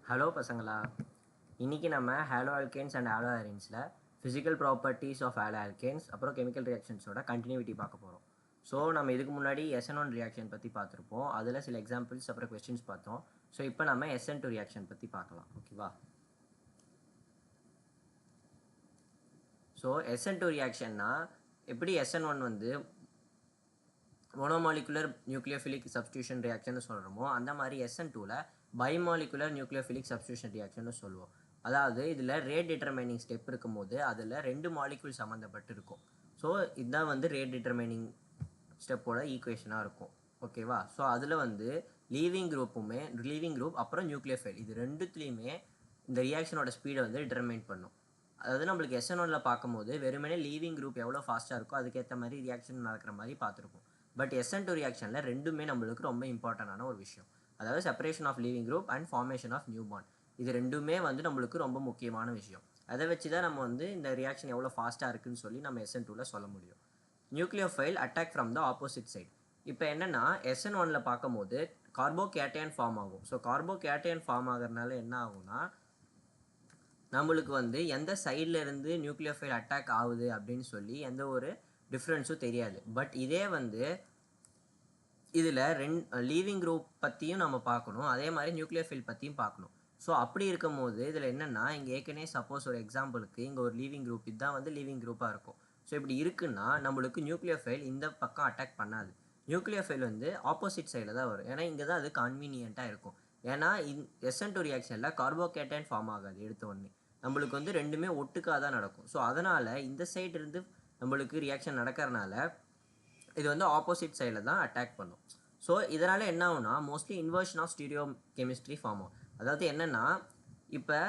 Hello பசங்களா, இன்றைக்கி நம்ம ஹேலோ ஆல்கேன்ஸ் அண்ட் ஹேலோ அரேன்ஸில் physical properties of halo alkanes அப்புறம் கெமிக்கல் ரியாக்ஷன்ஸோட கண்டினியூட்டி பார்க்க போகிறோம். ஸோ நம்ம இதுக்கு முன்னாடி SN1 ரியாக்ஷன் பற்றி பார்த்துருப்போம். அதில் சில எக்ஸாம்பிள்ஸ் அப்புறம் கொஸ்டின்ஸ் பார்த்தோம். ஸோ இப்போ நம்ம SN2 ரியாக்ஷன் பற்றி பார்க்கலாம். ஓகேவா? ஸோ SN2 ரியாக்ஷன்னா எப்படி SN1 வந்து மோனோமாலிகுலர் நியூக்ளியோஃபிலிக் சப்ஸ்டியூஷன் ரியாக்ஷன் சொல்கிறோமோ அந்த மாதிரி SN2ல பைமாலிகுலர் நியூக்ளியோஃபிலிக் சப்ஸ்டியூஷன் ரியாக்ஷன் சொல்லுவோம். அதாவது இதில் ரேட் டிட்டர்மைனிங் ஸ்டெப் இருக்கும்போது அதில் 2 மாலிகுல் சம்மந்தப்பட்டு இருக்கும். ஸோ இதுதான் வந்து ரேட் டிட்டர்மைனிங் ஸ்டெப்போட ஈக்குவேஷனாக இருக்கும். ஓகேவா? ஸோ அதில் வந்து லீவிங் குரூப் அப்புறம் நியூக்ளியோஃபைல் இது ரெண்டுத்துலேயுமே இந்த ரியாக்ஷனோட ஸ்பீடை வந்து டிட்டர்மைன் பண்ணும். அதாவது நம்மளுக்கு SN1ல பார்க்கும்போது வெறுமனே லீவிங் குரூப் எவ்வளோ ஃபாஸ்ட்டாக இருக்கோ அதுக்கேற்ற மாதிரி ரியாக்ஷன் நடக்கிற மாதிரி பார்த்துருப்போம். பட் SN2 ரியாக்ஷனில் ரெண்டுமே நம்மளுக்கு ரொம்ப இம்பார்ட்டண்டான ஒரு விஷயம். அதாவது separation of leaving group and formation of new bond. இது ரெண்டுமே வந்து நம்மளுக்கு ரொம்ப முக்கியமான விஷயம். அதை வச்சு தான் நம்ம வந்து இந்த ரியாக்ஷன் எவ்வளோ ஃபாஸ்ட்டாக இருக்குன்னு சொல்லி நம்ம SN2ல சொல்ல முடியும். Nucleophile attack from the opposite side. இப்போ என்னென்னா SN1ல பார்க்கும்போது கார்போகேட்டையான் ஃபார்ம் ஆகும். ஸோ கார்போகேட்டையான் ஃபார்ம் ஆகிறதுனால என்ன ஆகும்னா நம்மளுக்கு வந்து எந்த சைடில் இருந்து நியூக்ளியோஃபைல் அட்டாக் ஆகுது அப்படின்னு சொல்லி எந்த ஒரு டிஃப்ரென்ஸும் தெரியாது. பட் இதே வந்து இதில் லீவிங் குரூப் பற்றியும் நம்ம பார்க்கணும், அதே மாதிரி நியூக்ளியோஃபைல் பற்றியும் பார்க்கணும். ஸோ அப்படி இருக்கும் போது இதில் என்னென்னா இங்கே ஏற்கனவே சப்போஸ் ஒரு எக்ஸாம்பிளுக்கு இங்கே ஒரு லீவிங் குரூப் இதுதான் வந்து லீவிங் குரூப்பாக இருக்கும். ஸோ இப்படி இருக்குன்னா நம்மளுக்கு நியூக்ளியோஃபைல் இந்த பக்கம் அட்டாக் பண்ணாது. நியூக்ளியோஃபைல் வந்து ஆப்போசிட் சைடில் தான் வரும். ஏன்னா இங்கே தான் அது கன்வீனியண்ட்டாக இருக்கும். ஏன்னா SN2 ரியாக்ஷனில் கார்போகேட்டையான் ஃபார்ம் ஆகாது. எடுத்த உடனே நம்மளுக்கு வந்து ரெண்டுமே ஒட்டுக்காக தான் நடக்கும். ஸோ அதனால் இந்த சைடு இருந்து நம்மளுக்கு ரியாக்ஷன் நடக்கிறனால இது வந்து ஆப்போசிட் சைடில் தான் அட்டாக் பண்ணும். ஸோ இதனால் என்ன ஆகும்னா mostly inversion of stereochemistry form ஆகும். அதாவது என்னென்னா இப்போ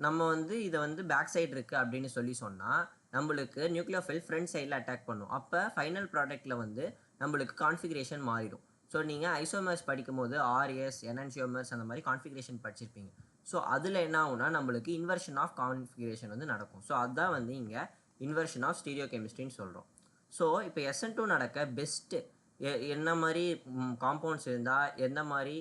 நம்ம வந்து இதை வந்து பேக் சைடு இருக்குது அப்படின்னு சொன்னால் நம்மளுக்கு நியூக்ளியோஃபைல் ஃப்ரண்ட் சைடில் அட்டாக் பண்ணும். அப்போ ஃபைனல் ப்ராடக்ட்டில் வந்து நம்மளுக்கு கான்ஃபிகரேஷன் மாறிடும். ஸோ நீங்கள் ஐசோமர்ஸ் படிக்கும் போது RS என்ஹான்சியோமர்ஸ் அந்த மாதிரி கான்ஃபிகரேஷன் படிச்சிருப்பீங்க. ஸோ அதில் என்ன ஆகும்னா நம்மளுக்கு இன்வர்ஷன் ஆஃப் கான்ஃபிகரேஷன் வந்து நடக்கும். ஸோ அதுதான் வந்து இங்கே இன்வர்ஷன் ஆஃப் ஸ்டீரியோ கெமிஸ்ட்ரின்னு சொல்கிறோம். ஸோ இப்போ SN2 நடக்க பெஸ்ட்டு என்ன மாதிரி காம்பவுண்ட்ஸ் இருந்தால் எந்த மாதிரி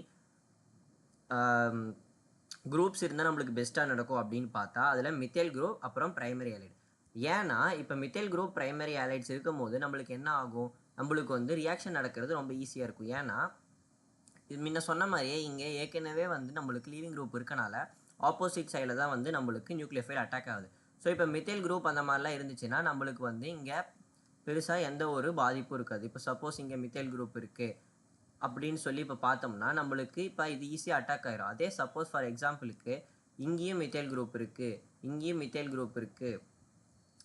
குரூப்ஸ் இருந்தால் நம்மளுக்கு பெஸ்ட்டாக நடக்கும் அப்படின்னு பார்த்தா அதில் மித்தைல் குரூப் அப்புறம் ப்ரைமரி ஆலைடு. ஏன்னா இப்போ மித்தைல் குரூப் ப்ரைமரி ஆலைட்ஸ் இருக்கும் போது நம்மளுக்கு என்ன ஆகும், நம்மளுக்கு வந்து ரியாக்ஷன் நடக்கிறது ரொம்ப ஈஸியாக இருக்கும். ஏன்னா இது முன்ன சொன்ன மாதிரியே இங்கே ஏற்கனவே வந்து நம்மளுக்கு லீவிங் குரூப் இருக்கனால ஆப்போசிட் சைடில் தான் வந்து நம்மளுக்கு நியூக்ளியோஃபைல் அட்டாக் ஆகுது. ஸோ இப்போ மித்தைல் குரூப் அந்த மாதிரிலாம் இருந்துச்சுன்னா நம்மளுக்கு வந்து இங்கே பெருசாக எந்த ஒரு பாதிப்பும் இருக்காது. இப்போ சப்போஸ் இங்கே மித்தைல் குரூப் இருக்குது அப்படின்னு சொல்லி இப்போ பார்த்தோம்னா நம்மளுக்கு இப்போ இது ஈஸியாக அட்டாக் ஆகிரும். அதே சப்போஸ் ஃபார் எக்ஸாம்பிளுக்கு இங்கேயும் மித்தைல் குரூப் இருக்குது, இங்கேயும் மித்தைல் குரூப் இருக்குது,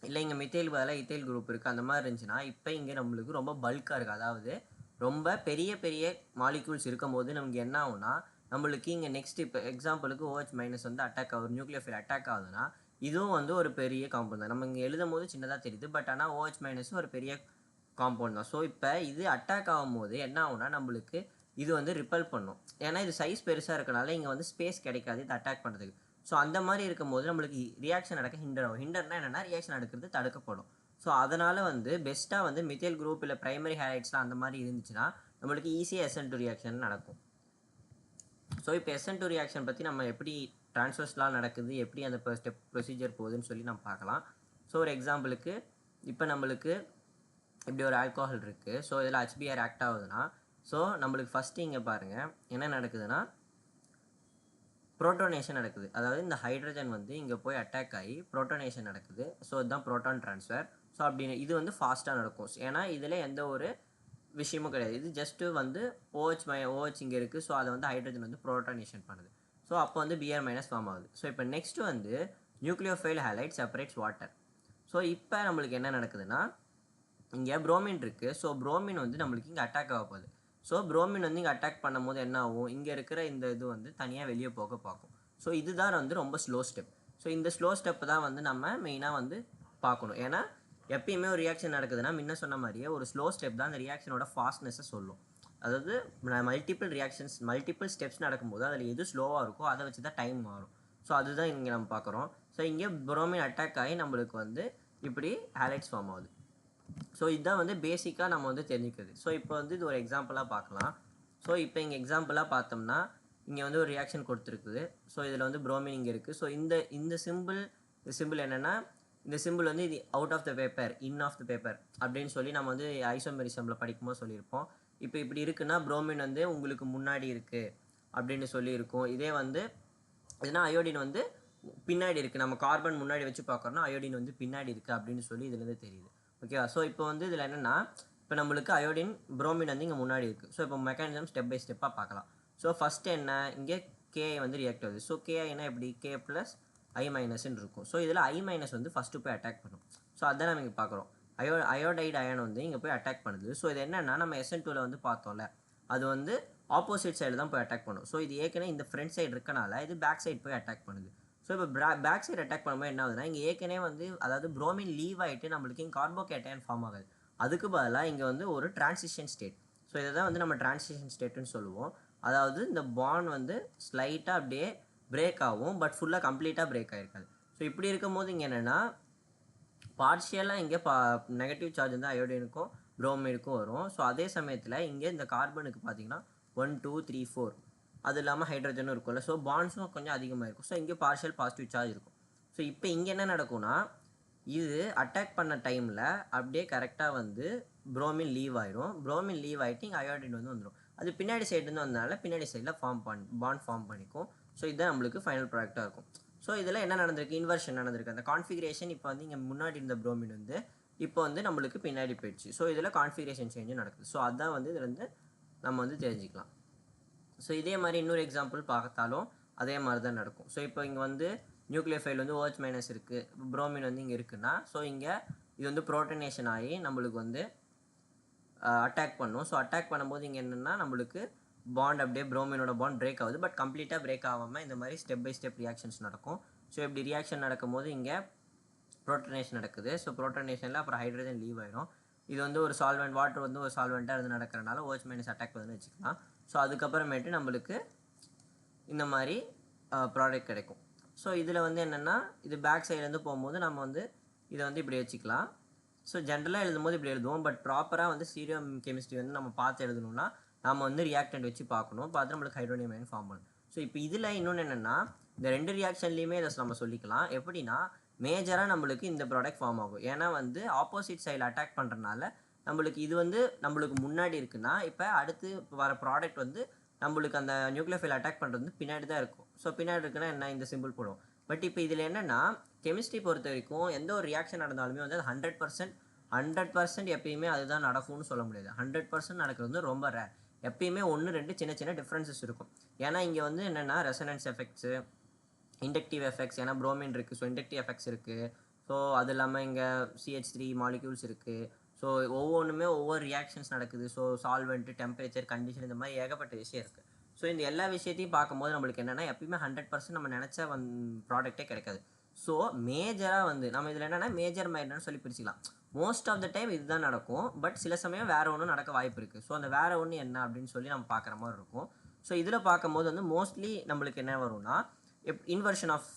இல்லை இங்கே மித்தைல் பதிலாக இத்தைல் குரூப் இருக்குது, அந்த மாதிரி இருந்துச்சுன்னா இப்போ இங்கே நம்மளுக்கு ரொம்ப பல்காக இருக்குது. அதாவது ரொம்ப பெரிய பெரிய மாலிக்யூல்ஸ் இருக்கும் போது நமக்கு என்ன ஆகும்னா நம்மளுக்கு இங்கே நெக்ஸ்ட் இப்போ எக்ஸாம்பிளுக்கு OH- வந்து அட்டாக் ஆகுது, நியூக்ளியோஃபைல் அட்டாக் ஆகுதுன்னா இதுவும் வந்து ஒரு பெரிய காம்பவுண்ட் தான். நம்ம இங்கே எழுதும் போது சின்னதாக தெரியுது, பட் ஆனால் OH- ஒரு பெரிய காம்பவுண்ட் தான். ஸோ இப்போ இது அட்டாக் ஆகும்போது என்ன ஆகும்னா நம்மளுக்கு இது வந்து ரிப்பல் பண்ணும். ஏன்னா இது சைஸ் பெருசாக இருக்கனால இங்கே வந்து ஸ்பேஸ் கிடைக்காது இது அட்டாக் பண்ணுறதுக்கு. ஸோ அந்த மாதிரி இருக்கும்போது நம்மளுக்கு ரியாக்ஷன் நடக்க ஹிண்டர் ஆகும். ஹிண்டர்னா என்னென்னா ரியாக்ஷன் நடக்கிறது தடுக்கப்படும். ஸோ அதனால் வந்து பெஸ்ட்டாக வந்து மித்தைல் குரூப் இல்லை ப்ரைமரி ஹேலைட்ஸ்லாம் அந்த மாதிரி இருந்துச்சுன்னா நம்மளுக்கு ஈஸியாக SN2 ரியாக்ஷன் நடக்கும். ஸோ இப்போ SN2 ரியாக்ஷன் பற்றி நம்ம எப்படி ட்ரான்ஸ்வர்ஸ்லாம் நடக்குது, எப்படி அந்த ஸ்டெப் ப்ரொசீஜர் போகுதுன்னு சொல்லி நம்ம பார்க்கலாம். ஸோ ஒரு எக்ஸாம்பிளுக்கு இப்போ நம்மளுக்கு இப்படி ஒரு ஆல்கோஹால் இருக்குது. ஸோ இதில் HBr ஆக்ட் ஆகுதுன்னா ஸோ நம்மளுக்கு ஃபஸ்ட்டு இங்கே பாருங்கள் என்ன நடக்குதுன்னா புரோட்டோனேஷன் நடக்குது. அதாவது இந்த ஹைட்ரஜன் வந்து இங்கே போய் அட்டாக் ஆகி புரோட்டோனேஷன் நடக்குது. ஸோ இதுதான் புரோட்டான் ட்ரான்ஸ்ஃபர். ஸோ அப்படின்னு இது வந்து ஃபாஸ்ட்டாக நடக்கும். ஏன்னா இதில் எந்த ஒரு விஷயமும் கிடையாது. இது ஜஸ்ட்டு வந்து OH இங்கே இருக்குது. ஸோ அதை வந்து ஹைட்ரஜன் வந்து புரோட்டோனேஷன் பண்ணுது. ஸோ அப்போ வந்து Br- ஃபார்ம் ஆகுது. ஸோ இப்போ நெக்ஸ்ட்டு வந்து nucleophile halide separates water. So இப்போ நம்மளுக்கு என்ன நடக்குதுன்னா இங்கே புரோமின் இருக்குது. ஸோ புரோமின் வந்து நம்மளுக்கு இங்கே அட்டாக் ஆக போகுது. ஸோ புரோமின் வந்து இங்கே அட்டாக் பண்ணும்போது என்ன ஆகும், இங்கே இருக்கிற இந்த இது வந்து தனியாக வெளியே போக பார்க்கும். ஸோ இதுதான் வந்து ரொம்ப ஸ்லோ ஸ்டெப். ஸோ இந்த ஸ்லோ ஸ்டெப் தான் வந்து நம்ம மெயினாக வந்து பார்க்கணும். ஏன்னா எப்பயுமே ஒரு ரியாக்ஷன் நடக்குதுன்னா முன்ன சொன்ன மாதிரியே ஒரு ஸ்லோ ஸ்டெப் தான் அந்த ரியாக்ஷனோட ஃபாஸ்ட்னஸை சொல்லும். அதாவது மல்டிபிள் ஸ்டெப்ஸ் நடக்கும்போது அதில் எது ஸ்லோவாக இருக்கோ அதை வச்சு தான் டைம் மாறும். ஸோ அதுதான் இங்கே நம்ம பார்க்குறோம். ஸோ இங்கே புரோமின் அட்டாக் ஆகி நம்மளுக்கு வந்து இப்படி ஹேலைட்ஸ் ஃபார்ம் ஆகுது. ஸோ இதுதான் வந்து பேசிக்காக நம்ம வந்து தெரிஞ்சுக்கிறது. ஸோ இப்போ வந்து இது ஒரு எக்ஸாம்பிளாக பார்க்கலாம். ஸோ இப்போ இங்கே எக்ஸாம்பிளாக பார்த்தோம்னா இங்கே வந்து ஒரு ரியாக்ஷன் கொடுத்துருக்குது. ஸோ இதில் வந்து புரோமின் இங்கே இருக்குது. ஸோ இந்த சிம்பிள் என்னென்னா, இந்த சிம்பிள் வந்து இது out of the paper, in of the paper அப்படின்னு சொல்லி நம்ம வந்து ஐசோமெரிசமில் படிக்கும்போது சொல்லியிருப்போம். இப்போ இப்படி இருக்குன்னா புரோமின் வந்து உங்களுக்கு முன்னாடி இருக்குது அப்படின்னு சொல்லியிருக்கோம். இதே வந்து இதுனா அயோடின் வந்து பின்னாடி இருக்குது, நம்ம கார்பன் முன்னாடி வச்சு பார்க்குறோன்னா அயோடின் வந்து பின்னாடி இருக்குது அப்படின்னு சொல்லி இதுலேருந்து தெரியுது. ஓகேவா? ஸோ இப்போ வந்து இதில் என்னென்னா, இப்போ நம்மளுக்கு அயோடின் புரோமின் வந்து இங்கே முன்னாடி இருக்குது. ஸோ இப்போ மெக்கானிசம் ஸ்டெப் பை ஸ்டெப்பாக பார்க்கலாம். ஸோ ஃபஸ்ட்டு என்ன, இங்கே கே வந்து ரியாக்ட் ஆகுது. ஸோ கே என்ன எப்படி, கே ப்ளஸ் ஐ மைனஸ்ன்னு இருக்கும். ஸோ இதில் ஐ மைனஸ் வந்து ஃபஸ்ட்டு போய் அட்டாக் பண்ணும். ஸோ அதான் நம்ம இங்கே பார்க்குறோம். அயோடைடு அயன் வந்து இங்கே போய் அட்டாக் பண்ணுது. ஸோ இது என்னென்னா, நம்ம SN2ல் வந்து பார்த்தோம்ல, அது வந்து ஆப்போசிட் சைடு தான் போய் அட்டாக் பண்ணும். ஸோ இது ஏற்கனவே இந்த ஃப்ரண்ட் சைடு இருக்கனால இது பேக் சைடு போய் அட்டாக் பண்ணுது. ஸோ இப்போ பேக் சைடு அட்டாக் பண்ணும்போது என்ன ஆகுதுன்னா, இங்கே ஏற்கனவே வந்து அதாவது புரோமின் லீவ் ஆகிட்டு நம்மளுக்கு இங்கே கார்போகேட்டையான் ஃபார்ம் ஆகுது. அதுக்கு பதிலாக இங்கே வந்து ஒரு டிரான்சிஷன் ஸ்டேட். ஸோ இதை தான் வந்து நம்ம டிரான்சிஷன் ஸ்டேட்டுன்னு சொல்லுவோம். அதாவது இந்த பாண்ட் வந்து ஸ்லைட்டாக அப்படியே பிரேக் ஆகும், பட் ஃபுல்லாக கம்ப்ளீட்டாக பிரேக் ஆகிருக்காது. ஸோ இப்படி இருக்கும் போது இங்கே என்னென்னா, பார்ஷியலாக இங்கே நெகட்டிவ் சார்ஜ் வந்து அயோடினுக்கும் புரோமினுக்கும் வரும். ஸோ அதே சமயத்தில் இங்கே இந்த கார்பனுக்கு பார்த்தீங்கன்னா 1 2 3 4 அது இல்லாமல் ஹைட்ரஜனும் இருக்கும்ல. ஸோ பாண்ட்ஸும் கொஞ்சம் அதிகமாக இருக்கும். ஸோ இங்கே பார்ஷியல் பாசிட்டிவ் சார்ஜ் இருக்கும். ஸோ இப்போ இங்கே என்ன நடக்கும்னா, இது அட்டாக் பண்ண டைமில் அப்படியே கரெக்டாக வந்து புரோமின் லீவ் ஆயிரும். புரோமின் லீவ் ஆகிட்டு இங்கே அயோடின் வந்து வந்துடும். அது பின்னாடி சைடுலேருந்து வந்தனால பின்னாடி சைடில் பாண்ட் ஃபார்ம் பண்ணிக்கும். ஸோ இதுதான் நம்மளுக்கு ஃபைனல் ப்ராடக்டாக இருக்கும். ஸோ இதில் என்ன நடந்திருக்கு, இன்வர்ஷன் நடந்திருக்கு. அந்த கான்ஃபிகரேஷன் இப்போ வந்து இங்கே முன்னாடி இருந்த புரோமின் வந்து இப்போ வந்து நம்மளுக்கு பின்னாடி போயிடுச்சு. ஸோ இதில் கான்ஃபிகரேஷன் சேஞ்சும் நடக்குது. ஸோ அதான் வந்து இதில் வந்து நம்ம வந்து தெரிஞ்சுக்கலாம். ஸோ இதே மாதிரி இன்னொரு எக்ஸாம்பிள் பார்த்தாலும் அதே மாதிரி தான் நடக்கும். ஸோ இப்போ இங்கே வந்து நியூக்ளியோஃபைல் வந்து OH மைனஸ் இருக்குது, புரோமின் வந்து இங்கே இருக்குன்னா, ஸோ இங்கே இது வந்து புரோட்டனேஷன் ஆகி நம்மளுக்கு வந்து அட்டாக் பண்ணும். ஸோ அட்டாக் பண்ணும்போது இங்கே என்னென்னா, நம்மளுக்கு பாண்ட் அப்படியே புரோமினோட பாண்ட் பிரேக் ஆகுது. பட் கம்ப்ளீட்டாக பிரேக் ஆகாமல் இந்த மாதிரி ஸ்டெப் பை ஸ்டெப் ரியாக்ஷன்ஸ் நடக்கும். ஸோ இப்படி ரியாக்ஷன் நடக்கும் போது இங்கே புரோட்டனேஷன் நடக்குது. ஸோ புரோட்டனேஷனில் அப்புறம் ஹைட்ரஜன் லீவ் ஆயிடும். இது வந்து ஒரு சால்வெண்ட், வாட்டர் வந்து ஒரு சால்வெண்ட்டாக இருந்து நடக்கிறனால OH மைனஸ் அட்டாக் பண்ணுன்னு வச்சுக்கலாம். ஸோ அதுக்கப்புறமேட்டு நம்மளுக்கு இந்த மாதிரி ப்ராடக்ட் கிடைக்கும். ஸோ இதில் வந்து என்னென்னா, இது பேக் சைட்லேருந்து போகும்போது நம்ம வந்து இதை வந்து இப்படி வச்சுக்கலாம். ஸோ ஜென்ரலாக எழுதும்போது இப்படி எழுதுவோம். பட் ப்ராப்பராக வந்து ஸ்டீரியோ கெமிஸ்ட்ரி வந்து நம்ம பார்த்து எழுதணும்னா நம்ம வந்து ரியாக்டன்ட் வச்சு பார்க்கணும். பார்த்து நம்மளுக்கு ஹைட்ரோனியம் அயன் ஃபார்ம் பண்ணும். ஸோ இப்போ இதில் இன்னொன்று என்னென்னா, இந்த ரெண்டு ரியாக்ஷன்லேயுமே இதை நம்ம சொல்லிக்கலாம். எப்படின்னா, மேஜராக நம்மளுக்கு இந்த ப்ராடக்ட் ஃபார்ம் ஆகும். ஏன்னா வந்து ஆப்போசிட் சைடில் அட்டாக் பண்ணுறதுனால நம்மளுக்கு இது வந்து நம்மளுக்கு முன்னாடி இருக்குன்னா, இப்போ அடுத்து வர ப்ராடக்ட் வந்து நம்மளுக்கு அந்த நியூக்ளியோஃபைல் அட்டாக் பண்ணுறது வந்து பின்னாடி தான் இருக்கும். ஸோ பின்னாடி இருக்குன்னா என்ன, இந்த சிம்பிள் போடுவோம். பட் இப்போ இதில் என்னென்னா, கெமிஸ்ட்ரி பொறுத்த வரைக்கும் எந்த ஒரு ரியாக்ஷன் நடந்தாலுமே வந்து அது 100% எப்பயுமே அதுதான் நடக்கும்னு சொல்ல முடியாது. 100% நடக்கிறது வந்து ரொம்ப ரேர். எப்பயுமே 1 2 சின்ன சின்ன டிஃப்ரென்சஸ் இருக்கும். ஏன்னா இங்கே வந்து என்னென்னா, ரெசனன்ஸ் எஃபெக்ட்ஸு, இண்டக்டிவ் எஃபெக்ட்ஸ், ஏன்னா புரோமின் இருக்குது. ஸோ இண்டக்டிவ் எஃபெக்ட்ஸ் இருக்குது. ஸோ அது இல்லாமல் இங்கே CH3 மாலிக்யூல்ஸ் இருக்குது. ஸோ ஒவ்வொன்றுமே ஒவ்வொரு ரியாக்ஷன்ஸ் நடக்குது. ஸோ சால்வெண்ட்டு, டெம்பரேச்சர், கண்டிஷன், இந்த மாதிரி ஏகப்பட்ட விஷயம் இருக்குது. ஸோ இந்த எல்லா விஷயத்தையும் பார்க்கும்போது நம்மளுக்கு என்னென்னா, எப்பயுமே 100% நம்ம நினச்ச ப்ராடக்ட்டே கிடைக்காது. ஸோ மேஜராக வந்து நம்ம இதில் என்னென்னா மேஜர் மைனர்னு சொல்லி பிரிச்சுக்கலாம். மோஸ்ட் ஆஃப் த டைம் இதுதான் நடக்கும். பட் சில சமயம் வேறு ஒன்றும் நடக்க வாய்ப்பு இருக்குது. ஸோ அந்த வேறு ஒன்று என்ன அப்படின்னு சொல்லி நம்ம பார்க்குற மாதிரி இருக்கும். ஸோ இதில் பார்க்கும்போது வந்து மோஸ்ட்லி நம்மளுக்கு என்ன வரும்னா, இன்வர்ஷன் ஆஃப்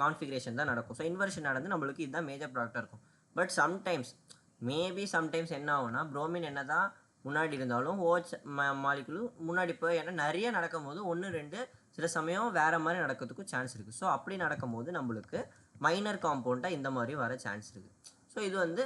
கான்ஃபிகரேஷன் தான் நடக்கும். ஸோ இன்வர்ஷன் நடந்து நம்மளுக்கு இதுதான் மேஜர் ப்ராடக்டாக இருக்கும். பட் சம்டைம்ஸ் என்ன ஆகும்னா, புரோமின் என்ன தான் முன்னாடி இருந்தாலும் OH மாலிகுலு முன்னாடி போய் ஏன்னா நிறைய நடக்கும் போது 1 2 சில சமயம் வேறு மாதிரி நடக்கிறதுக்கும் சான்ஸ் இருக்குது. ஸோ அப்படி நடக்கும் போது நம்மளுக்கு மைனர் காம்பவுண்டாக இந்த மாதிரி வர சான்ஸ் இருக்குது. ஸோ இது வந்து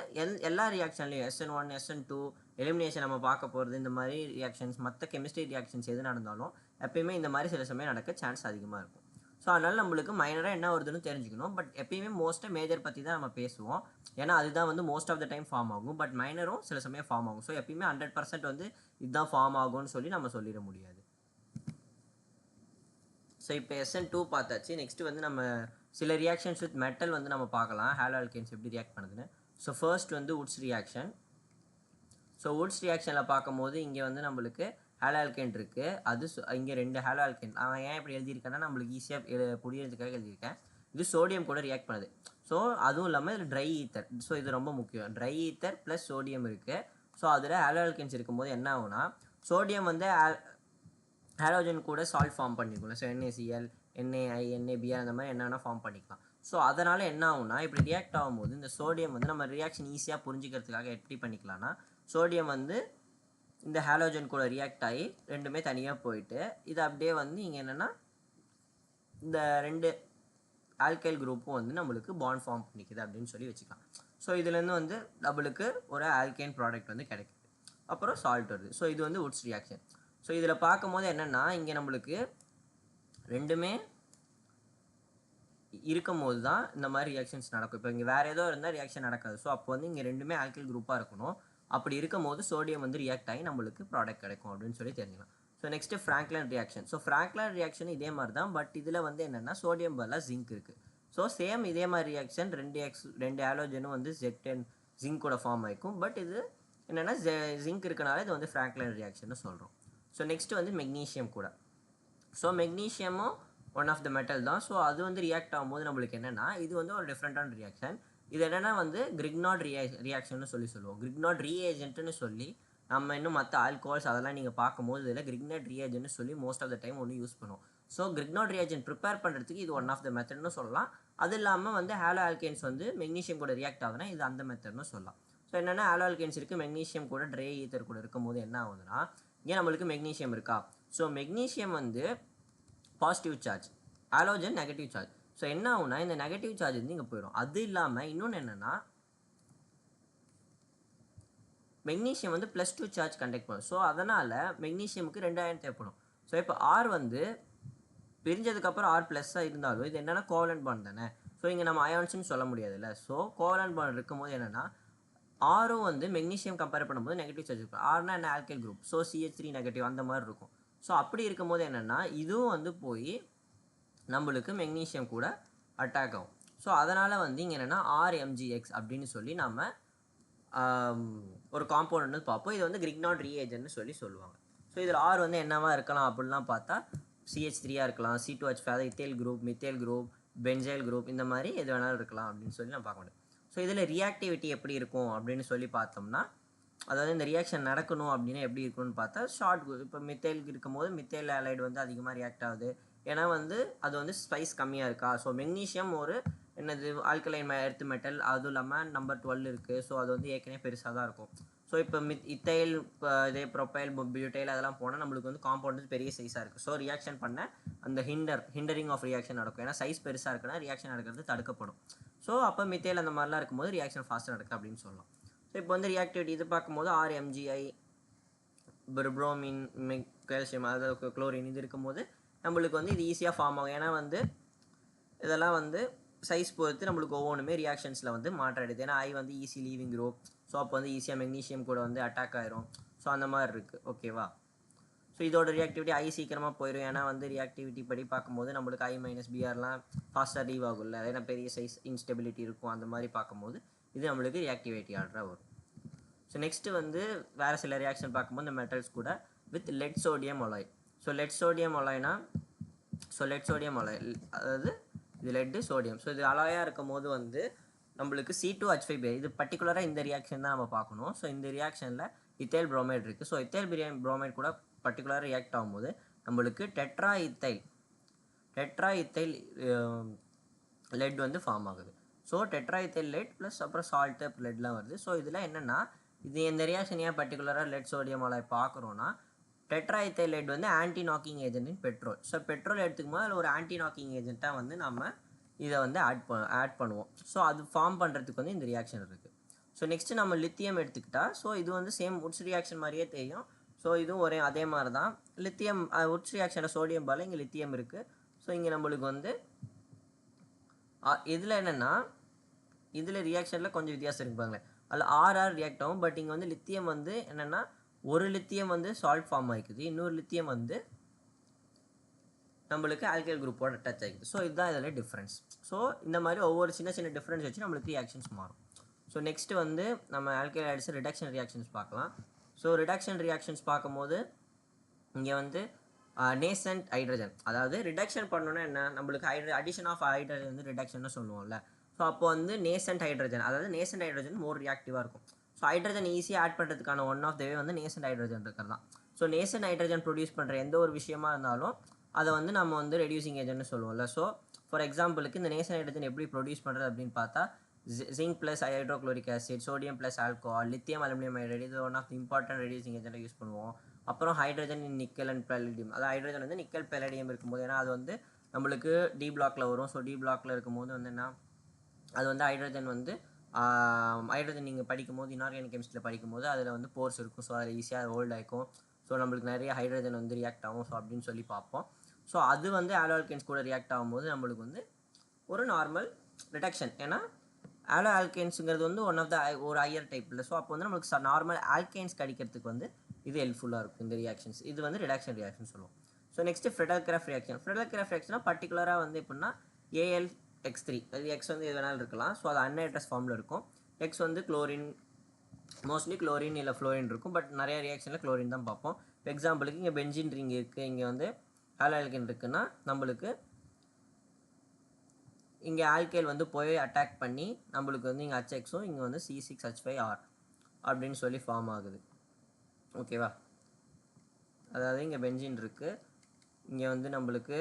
எல்லா ரியாக்ஷன்லையும் SN1 SN2 எலிமினேஷன் நம்ம பார்க்க போகிறது, இந்த மாதிரி ரியாக்ஷன்ஸ், மற்ற கெமிஸ்ட்ரி ரியாக்ஷன்ஸ் எது நடந்தாலும் எப்பயுமே இந்த மாதிரி சில சமயம் நடக்க சான்ஸ் அதிகமாக இருக்கும். ஸோ அதனால் நம்மளுக்கு மைனராக என்ன வருதுன்னு தெரிஞ்சுக்கணும். பட் எப்பயுமே மோஸ்ட்டாக மேஜர் பற்றி தான் நம்ம பேசுவோம். ஏன்னா அதுதான் வந்து most of the time form ஆகும். பட் மைனரும் சில சமயம் ஃபார்ம் ஆகும். ஸோ எப்பயுமே 100% வந்து இதுதான் ஃபார்ம் ஆகும்னு சொல்லி நம்ம சொல்லிட முடியாது. ஸோ இப்போ SN2 பார்த்தாச்சு. நெக்ஸ்ட்டு வந்து நம்ம சில ரியாக்ஷன்ஸ் வித் மெட்டல் வந்து நம்ம பார்க்கலாம். ஹாலோ ஆல்கேன்ஸ் எப்படி ரியாக்ட் பண்ணுதுன்னு. ஸோ ஃபர்ஸ்ட் வந்து வுட்ஸ் ரியாக்ஷன். ஸோ வுட்ஸ் ரியாக்ஷனில் பார்க்கும்போது இங்கே வந்து நம்மளுக்கு ஹாலோ ஆல்கேன் இருக்குது. அது இங்கே 2 ஹாலோ ஆல்கேன். அவன் ஏன் இப்படி எழுதியிருக்கேன்னா நம்மளுக்கு ஈஸியாக புரியறதுக்காக எழுதியிருக்கேன். இது சோடியம் கூட ரியாக்ட் பண்ணுது. ஸோ அதுவும் இல்லாமல் இதில் ட்ரை ஈத்தர். ஸோ இது ரொம்ப முக்கியம். ட்ரை ஈத்தர் ப்ளஸ் சோடியம் இருக்குது. ஸோ அதில் ஹாலோ ஆல்கேன்ஸ் இருக்கும்போது என்ன ஆகும்னா, சோடியம் வந்து ஹாலோஜன் கூட சால்ட் ஃபார்ம் பண்ணிக்கலாம். ஸோ NaCl, NaI, NaBr அந்த மாதிரி என்ன வேணால் ஃபார்ம் பண்ணிக்கலாம். ஸோ அதனால் என்ன ஆகும்னா, இப்படி ரியாக்ட் ஆகும்போது இந்த சோடியம் வந்து நம்ம ரியாக்ஷன் ஈஸியாக புரிஞ்சிக்கிறதுக்காக எப்படி பண்ணிக்கலாம்னா, சோடியம் வந்து இந்த ஹாலோஜன் கூட ரியாக்ட் ஆகி ரெண்டுமே தனியாக போயிட்டு இது அப்படியே வந்து இங்கே என்னென்னா இந்த ரெண்டு ஆல்கைல் குரூப்பும் வந்து நம்மளுக்கு பாண்ட் ஃபார்ம் பண்ணிக்குது அப்படின்னு சொல்லி வச்சுக்கலாம். ஸோ இதுலேருந்து வந்து நம்மளுக்கு ஒரு ஆல்கைன் ப்ராடக்ட் வந்து கிடைக்குது. அப்புறம் சால்ட் வருது. ஸோ இது வந்து வுட்ஸ் ரியாக்ஷன். ஸோ இதில் பார்க்கும்போது என்னென்னா இங்கே நம்மளுக்கு ரெண்டுமே இருக்கும் போது தான் இந்த மாதிரி ரியாக்ஷன்ஸ் நடக்கும். இப்போ இங்கே வேறு ஏதோ இருந்தால் ரியாக்ஷன் நடக்காது. ஸோ அப்போ வந்து இங்கே ரெண்டுமே ஆல்கைல் குரூப்பாக இருக்கணும். அப்படி இருக்கும் போது சோடியம் வந்து ரியாக்ட் ஆகி நம்மளுக்கு ப்ராடக்ட் கிடைக்கும் அப்படின்னு சொல்லி தெரிஞ்சுக்கலாம். So next Franklin reaction. So Franklin reaction இதே மாதிரி தான், பட் இதில் வந்து என்னென்னா சோடியம் பதிலாக ஜிங்க் இருக்குது. ஸோ சேம் இதே மாதிரி ரியாக்ஷன் ரெண்டு ஹாலோஜனும் வந்து Z10 ஜிங்கோட ஃபார்ம் ஆகிக்கும். பட் இது என்னென்னா ஜிங்க் இருக்கனால இது வந்து ஃப்ராங்க்லின் ரியாக்ஷன் சொல்கிறோம். ஸோ நெக்ஸ்ட்டு வந்து மெக்னீஷியம் கூட. ஸோ மெக்னீஷியமும் ஒன் ஆஃப் த மெட்டல் தான். ஸோ அது வந்து ரியாக்ட் ஆகும்போது நம்மளுக்கு என்னென்னா இது வந்து ஒரு டிஃப்ரெண்ட்டான ரியாக்ஷன். இது என்னென்னா வந்து கிரிக்னாட் ரியாக்ஷன் சொல்லுவோம். கிரிக்னாட் ரீஏஜென்ட்னு சொல்லி நம்ம இன்னும் மற்ற ஆல்கோஹால்ஸ் அதெல்லாம் நீங்கள் பார்க்கும்போது இதில் கிரிக்னாட் ரியாஜென்ட்னு சொல்லி மோஸ்ட் ஆஃப் த டைம் ஒன்று யூஸ் பண்ணுவோம். ஸோ கிரிக்னாட் ரியாஜென்ட் ப்ரிப்பேர் பண்ணுறதுக்கு இது ஒன் ஆஃப் த மெத்தட்னு சொல்லலாம். அது இல்லாமல் வந்து ஹாலோ ஆல்கேன்ஸ் வந்து மெக்னீஷியம் கூட ரியாக்ட் ஆகுதுன்னா இது அந்த மெத்தட்னு சொல்லலாம். ஸோ என்னென்னா ஹாலோ ஆல்கேன்ஸ் இருக்குது, மெக்னீஷியம் கூட ட்ரை ஈத்தர் கூட இருக்கும்போது என்ன ஆகுதுன்னா இங்கே நம்மளுக்கு மெக்னீஷியம் இருக்கா. ஸோ மெக்னீஷியம் வந்து positive charge, halogen negative charge. So என்ன ஆகுனா இந்த நெகட்டிவ் சார்ஜ் வந்து இங்கே போயிடும். அது இல்லாமல் இன்னொன்று என்னென்னா மெக்னீஷியம் வந்து +2 சார்ஜ் கண்டக்ட் பண்ணும். ஸோ அதனால் மெக்னீஷியமுக்கு 2 அயன் தேவைப்படும். ஸோ இப்போ R வந்து பிரிஞ்சதுக்கப்புறம் R ப்ளஸ்ஸாக இருந்தாலும் இது என்னென்னா கோவலன்ட் பாண்ட் தானே. ஸோ இங்கே நம்ம அயான்ஸ்னு சொல்ல முடியாதுல்ல. ஸோ கோவலன்ட் பாண்ட் இருக்கும்போது என்னென்னா ஆரும் வந்து மெக்னீஷியம் கம்பேர் பண்ணும்போது நெகட்டிவ் சார்ஜ் இருக்கும். ஆர்னா என்ன alkyl group. So CH3 negative அந்த மாதிரி இருக்கும். ஸோ அப்படி இருக்கும்போது என்னென்னா இதுவும் வந்து போய் நம்மளுக்கு மெக்னீஷியம் கூட அட்டாக் ஆகும். ஸோ அதனால் வந்து இங்கே என்னென்னா RMgX அப்படின்னு சொல்லி நம்ம ஒரு காம்பவுண்ட் வந்து பார்ப்போம். இது வந்து கிரிக்னாட் ரீஏஜென்ட்னு சொல்லி சொல்லுவாங்க. ஸோ இதில் R வந்து என்னவா இருக்கலாம் அப்படின்லாம் பார்த்தா CH3 இருக்கலாம், C2H5 ethyl group, methyl group, benzyl group, இந்த மாதிரி எது வேணாலும் இருக்கலாம் அப்படின்னு சொல்லி நம்ம பார்க்க முடியும். ஸோ இதில் ரியாக்டிவிட்டி எப்படி இருக்கும் அப்படின்னு சொல்லி பார்த்தோம்னா அதாவது இந்த ரியாக்ஷன் நடக்கணும் அப்படின்னா எப்படி இருக்கும்னு பார்த்தா ஷார்ட் இப்போ மித்தேல் இருக்கும்போது மித்தேல் ஆலைடு வந்து அதிகமாக ரியாக்ட் ஆகுது. ஏன்னா வந்து அது வந்து ஸ்பைஸ் கம்மியாக இருக்கா. ஸோ மெக்னீஷியம் ஒரு என்னது ஆல்கலைன் எர்த் மெட்டல், அதுவும் இல்லாமல் நம்பர் 12 இருக்குது. ஸோ அது வந்து ஏற்கனவே பெருசாக தான் இருக்கும். ஸோ இப்போ இத்தைல், இதே ப்ரொப்பைல், பியூட்டைல் அதெல்லாம் போனால் நம்மளுக்கு வந்து காம்பவுண்ட் வந்து பெரிய சைஸாக இருக்குது. ஸோ ரியாக்ஷன் பண்ண அந்த ஹிண்டரிங் ஆஃப் ரியாக்ஷன் நடக்கும். ஏன்னா சைஸ் பெருசாக இருக்குன்னா ரியாக்ஷன் நடக்கிறது தடுக்கப்படும். ஸோ அப்போ மித்தேல் அந்த மாதிரிலாம் இருக்கும்போது ரியாக்ஷன் ஃபாஸ்ட்டாக நடக்குது அப்படின்னு சொல்லலாம். ஸோ இப்போ வந்து ரியாக்டிவிட்டி இது பார்க்கும்போது RMgI, புரோமின், கால்சியம், அதாவது குளோரின் இது இருக்கும்போது நம்மளுக்கு வந்து இது ஈஸியாக ஃபார்ம் ஆகும். ஏன்னா வந்து இதெல்லாம் வந்து சைஸ் பொறுத்து நம்மளுக்கு ஒவ்வொன்றுமே ரியாக்ஷன்ஸில் வந்து மாற்றம் எடுது. ஏன்னா வந்து ஈஸி லீவிங் குரூப். ஸோ அப்போ வந்து ஈஸியாக மெக்னீஷியம் கூட வந்து அட்டாக் ஆயிரும். ஸோ அந்த மாதிரி இருக்குது. ஓகேவா. ஸோ இதோட ரியாக்டிவிட்டி சீக்கிரமாக போயிடும். ஏன்னா வந்து ரியாக்டிவிட்டி படி பார்க்கும்போது நம்மளுக்கு I-Brலாம் ஃபாஸ்ட்டாக லீவ் ஆகும்ல. ஏன்னா பெரிய சைஸ் இன்ஸ்டெபிலிட்டி இருக்கும். அந்த மாதிரி பார்க்கும்போது இது நம்மளுக்கு ரியாக்டிவிட்டி ஆர்டராக வரும். ஸோ நெக்ஸ்ட்டு வந்து வேறு சில ரியாக்ஷன் பார்க்கும்போது இந்த மெட்டல்ஸ் கூட with lead sodium alloy. So lead sodium அலாய்னா லெட் சோடியம் அலாய் அதாவது இது லெட்டு சோடியம். ஸோ இது அலாயாக இருக்கும் போது வந்து நம்மளுக்கு C2H5 இது பர்டிகுலராக இந்த ரியாக்ஷன் தான் நம்ம பார்க்கணும். ஸோ இந்த ரியாக்ஷனில் இத்தைல் புரோமைட் இருக்குது. ஸோ இத்தைல் புரோமைட் கூட பர்டிகுலராக ரியாக்ட் ஆகும்போது நம்மளுக்கு டெட்ரா இத்தைல் லெட் வந்து ஃபார்ம் ஆகுது. So tetraethyl lead plus அப்புறம் சால்ட்டு லெட்லாம் வருது. ஸோ இதில் என்னென்னா இது இந்த ரியாக்ஷன் ஏன் பர்டிகுலராக லெட் சோடியம் அலாய் பார்க்குறோன்னா டெட்ரா இத்தைல் லெட் வந்து anti knocking agent in petrol. So petrol எடுத்துக்கும் போது அதில் ஒரு ஆன்டி நாக்கிங் ஏஜென்ட்டாக வந்து நம்ம இதை வந்து ஆட் பண்ணுவோம். ஸோ அது ஃபார்ம் பண்ணுறதுக்கு வந்து இந்த ரியாக்ஷன் இருக்குது. ஸோ நெக்ஸ்ட்டு நம்ம லித்தியம் எடுத்துக்கிட்டால் ஸோ இது வந்து சேம் வுட்ஸ் ரியாக்ஷன் மாதிரியே தெரியும். ஸோ இதுவும் அதே மாதிரி தான். லித்தியம் வுட்ஸ் ரியாக்ஷனில் சோடியம் பால் இங்கே லித்தியம் இருக்குது. ஸோ இங்கே நம்மளுக்கு வந்து இதில் என்னென்னா இதில் ரியாக்ஷனில் கொஞ்சம் வித்தியாசம் இருப்பாங்களே. அதில் RR ரியாக்ட் ஆகும். பட் இங்கே வந்து லித்தியம் வந்து என்னென்னா ஒரு லித்தியம் வந்து சால்ட் ஃபார்ம் ஆகிக்குது, இன்னொரு லித்தியம் வந்து நம்மளுக்கு ஆல்கைல் குரூப்போட டச் ஆகிக்குது. ஸோ இதுதான் இதில் டிஃப்ரென்ஸ். ஸோ இந்த மாதிரி ஒவ்வொரு சின்ன சின்ன டிஃப்ரென்ஸ் வச்சு நம்மளுக்கு ரியாக்ஷன்ஸ் மாறும். ஸோ நெக்ஸ்ட்டு வந்து நம்ம ஆல்கைலைட்ஸ் ரிடக்ஷன் ரியாக்ஷன்ஸ் பார்க்கலாம். ஸோ ரிடக்ஷன் ரியாக்ஷன்ஸ் பார்க்கும்போது இங்கே வந்து நேசன்ட் ஹைட்ரஜன், அதாவது ரிடக்ஷன் பண்ணணுன்னா என்ன நம்மளுக்கு அடிஷன் ஆஃப் ஹைட்ரஜன் வந்து ரிடக்ஷன் சொல்லுவோம்ல. ஸோ அப்போ வந்து நேசன்ட் ஹைட்ரஜன், அதாவது நேசன்ட் ஹைட்ரஜன் மோர் ரியாக்டிவாக இருக்கும். ஸோ ஹைட்ரஜன் ஈஸியாக ஆட் பண்ணுறதுக்கான ஒன் ஆஃப் த வே வந்து நேசன்ட் ஹைட்ரஜன் இருக்கிறது தான். ஸோ நேசன்ட் ஹைட்ரஜன் ப்ரொடியூஸ் பண்ணுற எந்த ஒரு விஷயமா இருந்தாலும் அதை வந்து நம்ம வந்து ரெடியூசிங் ஏஜென்ட்னு சொல்லுவோம்ல. ஸோ ஃபார் எக்ஸாம்பிளுக்கு இந்த நேசன்ட் ஹைட்ரஜன் எப்படி ப்ரொடியூஸ் பண்ணுறது அப்படின்னு பார்த்தா zinc plus hydrochloric acid, sodium plus alcohol, lithium aluminum hydride, இது one of the important reducing ஏஜென்ட்டாக யூஸ் பண்ணுவோம். அப்புறம் hydrogen in nickel and palladium, அதாவது ஹைட்ரஜன் வந்து நிக்கல் பெலடியம் இருக்கும்போது, ஏன்னா அது வந்து நம்மளுக்கு டி பிளாக்ல வரும். ஸோ டி பிளாக்ல இருக்கும்போது வந்து என்ன, அது வந்து ஹைட்ரஜன் வந்து ஹைட்ரஜன் நீங்கள் படிக்கும்போது இன்ஆர்கானிக் கெமிஸ்ட்ரியில் படிக்கும்போது அதில் வந்து போர்ஸ் இருக்கும். ஸோ அதில் ஈஸியாக ஹோல்ட் ஆகிக்கும். ஸோ நம்மளுக்கு நிறைய ஹைட்ரஜன் வந்து ரியாக்ட் ஆகும். ஸோ அப்படின்னு சொல்லி பார்ப்போம். ஸோ அது வந்து ஆலோ ஆல்கேன்ஸ் கூட ரியாக்ட் ஆகும்போது நம்மளுக்கு வந்து ஒரு நார்மல் ரிடக்ஷன். ஏன்னா ஆலோ ஆல்கேன்ஸுங்கிறது வந்து ஒன் ஆஃப் த ஒரு ஹையர் டைப் இல்லை. ஸோ அப்போ வந்து நம்மளுக்கு நார்மல் ஆல்கேன்ஸ் கிடைக்கிறதுக்கு வந்து இது ஹெல்ப்ஃபுல்லாக இருக்கும் இந்த ரியாக்ஷன்ஸ். இது வந்து ரிடக்ஷன் ரியாக்ஷன் சொல்லுவோம். So next Friedel Crafts reaction. Friedel Crafts ரியாக்ஷனாக பர்டிகுலராக வந்து எப்படின்னா AlX3, அது எக்ஸ் வந்து எது வேணாலும் இருக்கலாம். ஸோ அது அன்ஹைட்ரஸ் ஃபார்மில் இருக்கும். எக்ஸ் வந்து குளோரின், மோஸ்ட்லி குளோரின் இல்லை ஃப்ளோரின் இருக்கும். பட் நிறைய ரியாக்ஷனில் குளோரின் தான் பார்ப்போம். இப்போ எக்ஸாம்பிளுக்கு இங்கே பென்சின் ரிங் இருக்குது, இங்கே வந்து ஆலோ ஆல்கேன் இருக்குன்னா நம்மளுக்கு இங்கே ஆல்கைல் வந்து போய் அட்டாக் பண்ணி நம்மளுக்கு வந்து இங்கே HXும் இங்கே வந்து C6H5R அப்படின்னு சொல்லி ஃபார்ம் ஆகுது. ஓகேவா? அதாவது இங்கே பென்சின் இருக்குது, இங்கே வந்து நம்மளுக்கு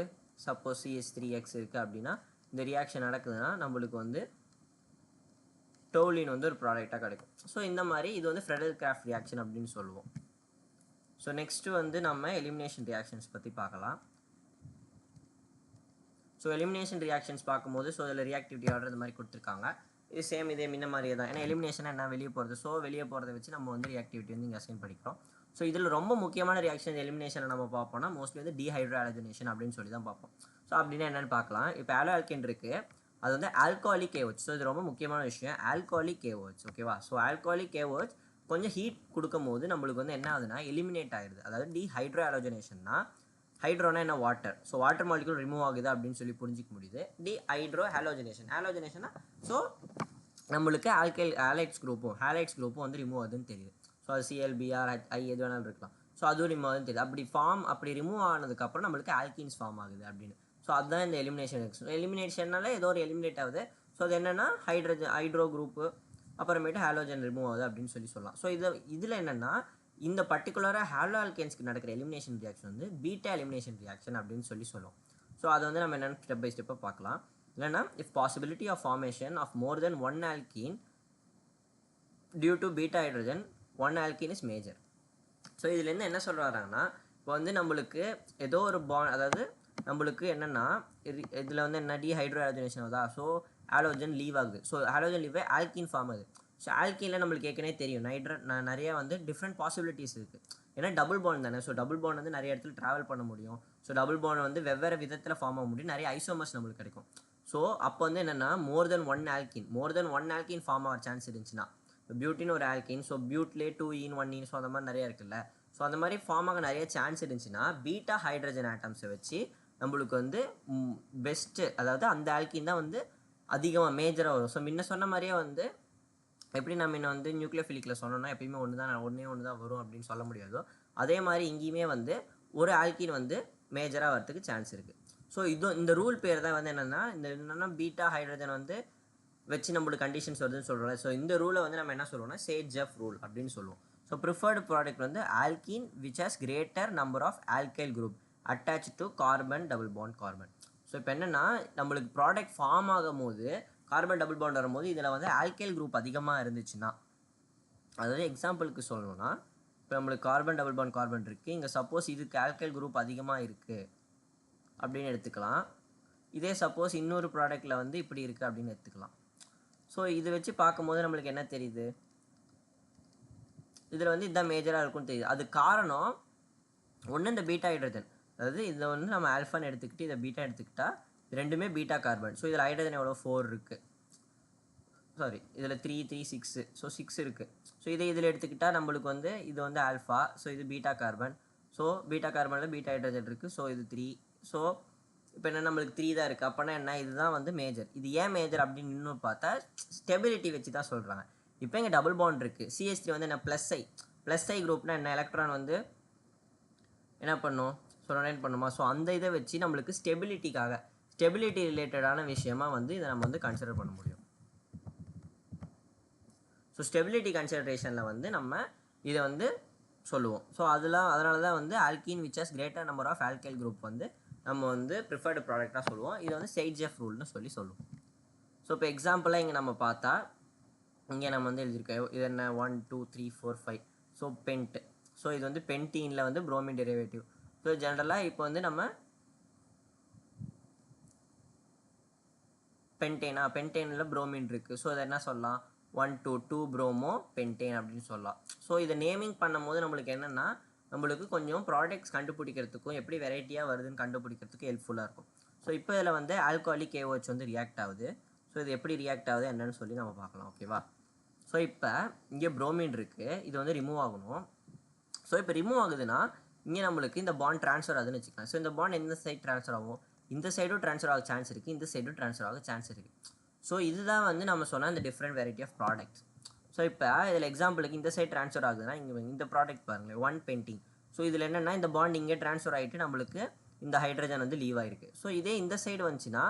சப்போஸ் CH3X இருக்குது அப்படின்னா இந்த ரியாக்ஷன் நடக்குதுன்னா நம்மளுக்கு வந்து டோலின் வந்து ஒரு ப்ராடக்டாக கிடைக்கும். ஸோ இந்த மாதிரி இது வந்து ஃப்ரெடல்கிராஃப் ரியாக்ஷன் அப்படின்னு சொல்லுவோம். ஸோ நெக்ஸ்ட்டு வந்து நம்ம எலிமினேஷன் ரியாக்ஷன்ஸ் பற்றி பார்க்கலாம். ஸோ எலிமினேஷன் ரியாக்ஷன்ஸ் பார்க்கும்போது ஸோ இதில் ரியாக்டிவிட்டி ஆர்டர் இந்த மாதிரி கொடுத்துருக்காங்க. இது சேம் இதே முன்ன மாதிரியே தான். ஏன்னா எலிமினேஷன் என்ன, வெளியே போகிறது. ஸோ வெளியே போகிறத வச்சு நம்ம வந்து ரியாக்டிவிட்டி வந்து இங்கே அசைன் படிக்கிறோம். ஸோ இதில் ரொம்ப முக்கியமான ரியாக்ஷன் எலிமினேஷனில் நம்ம பார்ப்போம்னா மோஸ்ட்லி வந்து டீஹைட்ரோஹாலஜனேஷன் அப்படின்னு சொல்லி தான் பார்ப்போம். ஸோ அப்படின்னா என்னென்னு பார்க்கலாம். இப்போ ஆலோ ஆல்கேன் இருக்குது, அது வந்து ஆல்கஹாலிக் KOH. ஸோ இது ரொம்ப முக்கியமான விஷயம், ஆல்கஹாலிக் KOH. ஓகேவா? ஸோ ஆல்கஹாலிக் KOH கொஞ்சம் ஹீட் கொடுக்கும் போது நம்மளுக்கு வந்து என்ன ஆகுதுன்னா எலிமினேட் ஆகிடுது. அதாவது டீஹைட்ரோஹாலஜனேஷன்னா, ஹைட்ரோனா என்ன, water. So water molecule remove ஆகுது அப்படின்னு சொல்லி புரிஞ்சிக்க முடியுது. டீஹைட்ரோ ஹாலோஜனேஷன். ஹாலோஜனேஷனா ஸோ நம்மளுக்கு ஹாலைட்ஸ் குரூப்பும் வந்து ரிமூவ் ஆகுதுன்னு தெரியுது. ஸோ அது ClBr I எது வேணாலும் இருக்கலாம். ஸோ அதுவும் ரிமூவ் ஆகுதுன்னு தெரியுது. அப்படி ரிமூவ் ஆனதுக்கப்புறம் நம்மளுக்கு ஆல்கீன்ஸ் ஃபார்ம் ஆகுது அப்படின்னு. ஸோ அதுதான் இந்த எலிமினேஷன்னால ஏதோ ஒரு எலிமினேட் ஆகுது. ஸோ அது என்னென்னா ஹைட்ரோ குரூப்பு அப்புறமேட்டு ஹாலோஜன் ரிமூவ் ஆகுது அப்படின்னு சொல்லலாம். ஸோ இதில் என்னென்னா இந்த பர்டிகுலராக ஹாலோ ஆல்கேன்ஸ்க்கு நடக்கிற எலிமினேஷன் ரியாக்ஷன் வந்து பீட்டா எலிமினேஷன் ரியாக்ஷன் அப்படின்னு சொல்லுவோம். ஸோ அதை வந்து நம்ம என்னென்னு ஸ்டெப் பை ஸ்டெப்பாக பார்க்கலாம். இல்லைன்னா if possibility of formation of more then one alkene due to beta hydrogen one alkene is major. So இதுலேருந்து என்ன சொல்கிறாங்கன்னா, இப்போ வந்து நம்மளுக்கு ஏதோ ஒரு அதாவது நம்மளுக்கு என்னென்னா இதில் வந்து என்ன டீஹைட்ரோஹாலஜனேஷன் ஆகுதா. ஸோ ஹாலோஜன் லீவ் ஆகுது. So halogen leave alkene form ஆகுது. ஸோ ஆல்கீனில் நம்மளுக்கு ஏற்கனவே தெரியும் நிறைய வந்து டிஃப்ரெண்ட் பாசிபிலிட்டிஸ் இருக்குது. ஏன்னா டபுள் பாண்ட் தானே. ஸோ டபுள் பாண்ட் வந்து நிறைய இடத்துல ட்ராவல் பண்ண முடியும். ஸோ டபுள் பாண்ட் வந்து வெவ்வேறு விதத்தில் ஃபார்ம் ஆக முடியும். நிறைய ஐசோமர்ஸ் நம்மளுக்கு கிடைக்கும். ஸோ அப்போ வந்து என்னென்னா மோர் தென் ஒன் ஆல்கீன் ஃபார்ம் ஆகிற சான்ஸ் இருந்துச்சுன்னா, பியூட்டின் ஒரு ஆல்கீன், ஸோ பியூட்லே 2 1 ஸோ அந்த மாதிரி நிறைய இருக்குல்ல. ஸோ அந்த மாதிரி ஃபார்ம் ஆக நிறைய சான்ஸ் இருந்துச்சுன்னா பீட்டா ஹைட்ரஜன் ஆட்டம்ஸை வச்சு நம்மளுக்கு வந்து பெஸ்ட்டு, அதாவது அந்த ஆல்கீன் தான் வந்து அதிகமாக மேஜராக வரும். ஸோ முன்ன சொன்ன மாதிரியே வந்து எப்படி நம்ம இன்னும் வந்து நியூக்ளியோஃபிலிக்கில் சொன்னோம்னா எப்பயுமே ஒன்று தான் வரும் அப்படின்னு சொல்ல முடியாதோ, அதே மாதிரி இங்கேயுமே வந்து ஒரு ஆல்கீன் வந்து மேஜராக வரதுக்கு சான்ஸ் இருக்குது. ஸோ இந்த ரூல் பேர் தான் வந்து என்னென்னா பீட்டா ஹைட்ரஜன் வந்து வச்சு நம்மளுக்கு கண்டிஷன்ஸ் வருதுன்னு சொல்கிறோம். ஸோ இந்த ரூலை வந்து நம்ம என்ன சொல்லுவோம்னா சேஜ்-ஜெஃப் ரூல் அப்படின்னு சொல்லுவோம். ஸோ ப்ரிஃபர்டு ப்ராடக்ட் வந்து alkene which has greater number of alkyl group attach to carbon double bond carbon. So இப்போ என்னென்னா நம்மளுக்கு ப்ராடக்ட் ஃபார்ம் ஆகும் போது கார்பன் டபுள் பாண்ட் வரும்போது இதில் வந்து ஆல்கைல் குரூப் அதிகமாக இருந்துச்சுன்னா, அதாவது எக்ஸாம்பிளுக்கு சொல்லணும்னா இப்போ நம்மளுக்கு கார்பன் டபுள் பாண்ட் கார்பன் இருக்குது, இங்கே சப்போஸ் இதுக்கு ஆல்கைல் குரூப் அதிகமாக இருக்குது அப்படின்னு எடுத்துக்கலாம். இதே சப்போஸ் இன்னொரு ப்ராடக்ட்டில் வந்து இப்படி இருக்குது அப்படின்னு எடுத்துக்கலாம். ஸோ இதை வச்சு பார்க்கும்போது நம்மளுக்கு என்ன தெரியுது, இதில் வந்து இதுதான் மேஜராக இருக்கும்னு தெரியுது. அது காரணம் ஒன்று இந்த பீட்டா ஹைட்ரஜன், அதாவது இதை வந்து நம்ம ஆல்ஃபான்னு எடுத்துக்கிட்டு இதை பீட்டா எடுத்துக்கிட்டால் ரெண்டுமே பீட்டா கார்பன். ஸோ இதில் ஹைட்ரஜன் எவ்வளோ 4 இருக்குது, சாரி இதில் 3 3 6, ஸோ 6 இருக்குது. ஸோ இதில் எடுத்துக்கிட்டால் நம்மளுக்கு வந்து இது வந்து ஆல்ஃபா, ஸோ இது பீட்டா கார்பன். ஸோ பீட்டா கார்பனில் பீட்டா ஹைட்ரஜன் இருக்குது. ஸோ இது 3. ஸோ இப்போ என்ன நம்மளுக்கு 3 தான் இருக்குது. அப்போனா என்ன, இதுதான் வந்து மேஜர். இது ஏன் மேஜர் அப்படின்னு இன்னும் பார்த்தா ஸ்டெபிலிட்டி வச்சு தான் சொல்கிறாங்க. இப்போ இங்கே டபுள் பாண்ட் இருக்குது. CH3 வந்து என்ன ப்ளஸ் ஐ குரூப்னா என்ன, எலக்ட்ரான் வந்து என்ன பண்ணும், ஸோ ரொட்டேட் பண்ணுமா. ஸோ அந்த இதை வச்சு நம்மளுக்கு ஸ்டெபிலிட்டி ரிலேட்டடான விஷயமா வந்து இதை நம்ம வந்து கன்சிடர் பண்ண முடியும். ஸோ ஸ்டெபிலிட்டி கன்சிடரேஷனில் வந்து நம்ம இதை வந்து சொல்லுவோம். ஸோ அதனால தான் வந்து alkene which has greater number of alkyl group வந்து நம்ம வந்து ப்ரிஃபர்டு ப்ராடக்டாக சொல்லுவோம். இதை வந்து சேஜ்-ஜெஃப் ரூல்னு சொல்லுவோம். ஸோ இப்போ எக்ஸாம்பிளாக இங்கே நம்ம பார்த்தா இங்கே நம்ம வந்து எழுதியிருக்கோம் இது என்ன 1 2 3 4 5 ஸோ பென்ட். ஸோ இது வந்து பென்டீனில் வந்து புரோமின் டெரிவேட்டிவ். ஸோ ஜென்ரலாக இப்போ வந்து நம்ம பென்டேனில் புரோமின் இருக்குது. ஸோ அதை என்ன சொல்லலாம் 1 2 2 ப்ரோமோ பென்டேன் அப்படின்னு சொல்லலாம். ஸோ இதை நேமிங் பண்ணும் போது நம்மளுக்கு என்னென்னா நம்மளுக்கு கொஞ்சம் ப்ராடக்ட்ஸ் கண்டுபிடிக்கிறதுக்கும் எப்படி வெரைட்டியாக வருதுன்னு கண்டுபிடிக்கிறதுக்கு ஹெல்ப்ஃபுல்லாக இருக்கும். ஸோ இப்போ இதில் வந்து ஆல்கஹாலிக் KOH வந்து ரியாக்ட் ஆகுது. ஸோ இது எப்படி ரியாக்ட் ஆகுது என்னன்னு சொல்லி நம்ம பார்க்கலாம். ஓகேவா? ஸோ இப்போ இங்கே புரோமின் இருக்குது, இது வந்து ரிமூவ் ஆகணும். ஸோ இப்போ ரிமூவ் ஆகுதுன்னா இங்கே நம்மளுக்கு இந்த பாண்ட் ட்ரான்ஸ்ஃபர் ஆகுதுன்னு வச்சுக்கலாம். ஸோ இந்த பாண்ட் எந்த சைடு ட்ரான்ஸ்ஃபர் ஆகும், இந்த சைடும் ட்ரான்ஸ்ஃபர் ஆக சான்ஸ் இருக்குது, இந்த சைடும் ட்ரான்ஸ்ஃபர் ஆக சான்ஸ் இருக்குது. ஸோ இதுதான் வந்து நம்ம சொன்னால் இந்த different variety of products. So இப்போ இதில் எக்ஸாம்பிளுக்கு இந்த சைடு ட்ரான்ஸ்ஃபர் ஆகுதுன்னா இங்கே இந்த ப்ராடக்ட் பாருங்கள் 1 பென்டிங். ஸோ இதில் என்னென்னா இந்த பாண்ட் இங்கே ட்ரான்ஸ்ஃபர் ஆகிட்டு நம்மளுக்கு இந்த ஹைட்ரஜன் வந்து லீவ் ஆகிருக்கு. ஸோ இதே இந்த சைடு வந்துச்சுன்னா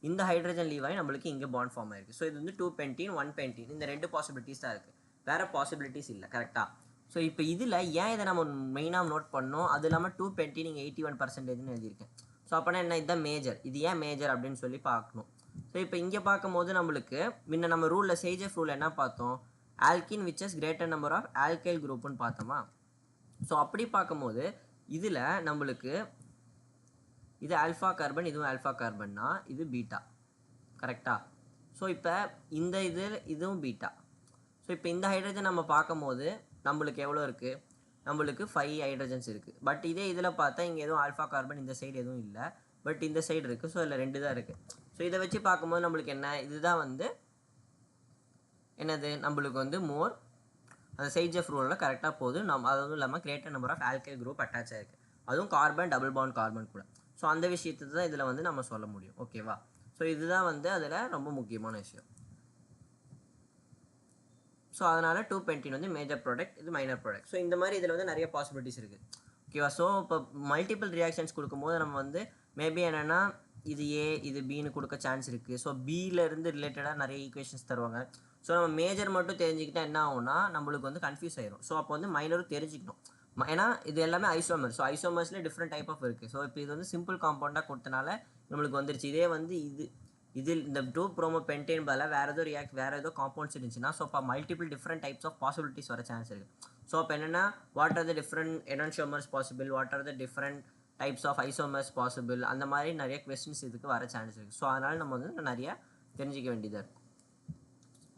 இந்த ஹைட்ரஜன் லீவ் ஆகி நம்மளுக்கு இங்கே பாண்ட் ஃபார்ம் ஆயிருக்கு. ஸோ இது வந்து 2 பென்டீன் 1 பென்டீன், இந்த 2 பாசிபிலிட்டிஸ் தான் இருக்குது, வேறு பாசிபிலிட்டிஸ் இல்லை. கரெக்டாக? ஸோ இப்போ இதில் ஏன் இதை நம்ம மெயினாக நோட் பண்ணோம், அது இல்லாமல் 2 பென்டீன் நீங்கள் 81%ன்னு எழுதியிருக்கேன். ஸோ அப்போனா என்ன, இதுதான் மேஜர். இது ஏன் மேஜர் அப்படின்னு சொல்லி பார்க்கணும். ஸோ இப்போ இங்கே பார்க்கும்போது நம்மளுக்கு முன்ன நம்ம ரூலில் சேஜஃப் ரூல் என்ன பார்த்தோம், alkene which is greater number of alkyl குரூப்னு பார்த்தோமா. ஸோ அப்படி பார்க்கும்போது இதில் நம்மளுக்கு இது ஆல்ஃபா கார்பன், இதுவும் ஆல்ஃபா கார்பன்னா இது பீட்டா. கரெக்டாக? ஸோ இப்போ இந்த இதுவும் பீட்டா. ஸோ இப்போ இந்த ஹைட்ரஜன் நம்ம பார்க்கும்போது நம்மளுக்கு எவ்வளோ இருக்குது, நம்மளுக்கு 5 ஹைட்ரஜன்ஸ் இருக்குது. பட் இதே இதில் பார்த்தா இங்கே எதுவும் ஆல்ஃபா கார்பன் இந்த சைடு எதுவும் இல்லை, பட் இந்த சைடு இருக்குது. ஸோ இதில் 2 தான் இருக்குது. ஸோ இதை வச்சு பார்க்கும்போது நம்மளுக்கு என்ன, இதுதான் வந்து என்னது நம்மளுக்கு வந்து மோர் அந்த சேஜஃப் ரூலில் கரெக்டாக போகுது. அதுவும் இல்லாமல் greater number of alkyl group attach ஆகிருக்கு, அதுவும் கார்பன் டபுள் பாண்ட் கார்பன் கூட. ஸோ அந்த விஷயத்தை தான் இதில் வந்து நம்ம சொல்ல முடியும். ஓகேவா? ஸோ இதுதான் வந்து அதில் ரொம்ப முக்கியமான விஷயம். ஸோ அதனால் 2 பென்டீன் வந்து மேஜர் ப்ராடக்ட், இது மைனர் ப்ராடக்ட். ஸோ இந்த மாதிரி இதில் வந்து நிறைய பாசிபிலிட்டிஸ் இருக்குது. ஓகேவா? ஸோ இப்போ மல்டிபிள் ரியாக்ஷன்ஸ் கொடுக்கும்போது நம்ம வந்து மேபி என்னென்னா இது ஏ இது பின்னு கொடுக்க சான்ஸ் இருக்குது. ஸோ பியிலேருந்து ரிலேட்டடாக நிறைய ஈக்குவேஷன்ஸ் தருவாங்க. ஸோ நம்ம மேஜர் மட்டும் தெரிஞ்சுக்கிட்டால் என்ன ஆகும்னா நம்மளுக்கு வந்து கன்ஃபியூஸ் ஆயிரும். ஸோ அப்போ வந்து மைனரும் தெரிஞ்சுக்கணும். ஏன்னா இது எல்லாமே ஐசோமர். ஸோ ஐசோமர்ஸில் டிஃப்ரெண்ட் டைப் ஆஃப் இருக்குது. ஸோ இப்போ இது வந்து சிம்பிள் காம்பவுண்டாக கொடுத்தனால நம்மளுக்கு வந்துருச்சு. இதே வந்து இதில் இந்த 2 ப்ரோமோ பென்டேன் பதிலாக வேறு ஏதோ காம்பவுண்ட்ஸ் இருந்துச்சுன்னா ஸோ அப்போ multiple different types of possibilities வர சான்ஸ் இருக்குது. ஸோ அப்போ என்னென்னா what are the different enantiomers possible, what are the different types of isomers possible, அந்த மாதிரி நிறைய கொஸ்டின்ஸ் இதுக்கு வர சான்ஸ் இருக்குது. ஸோ அதனால் நம்ம வந்து நிறையா தெரிஞ்சிக்க வேண்டியதாக இருக்கும்.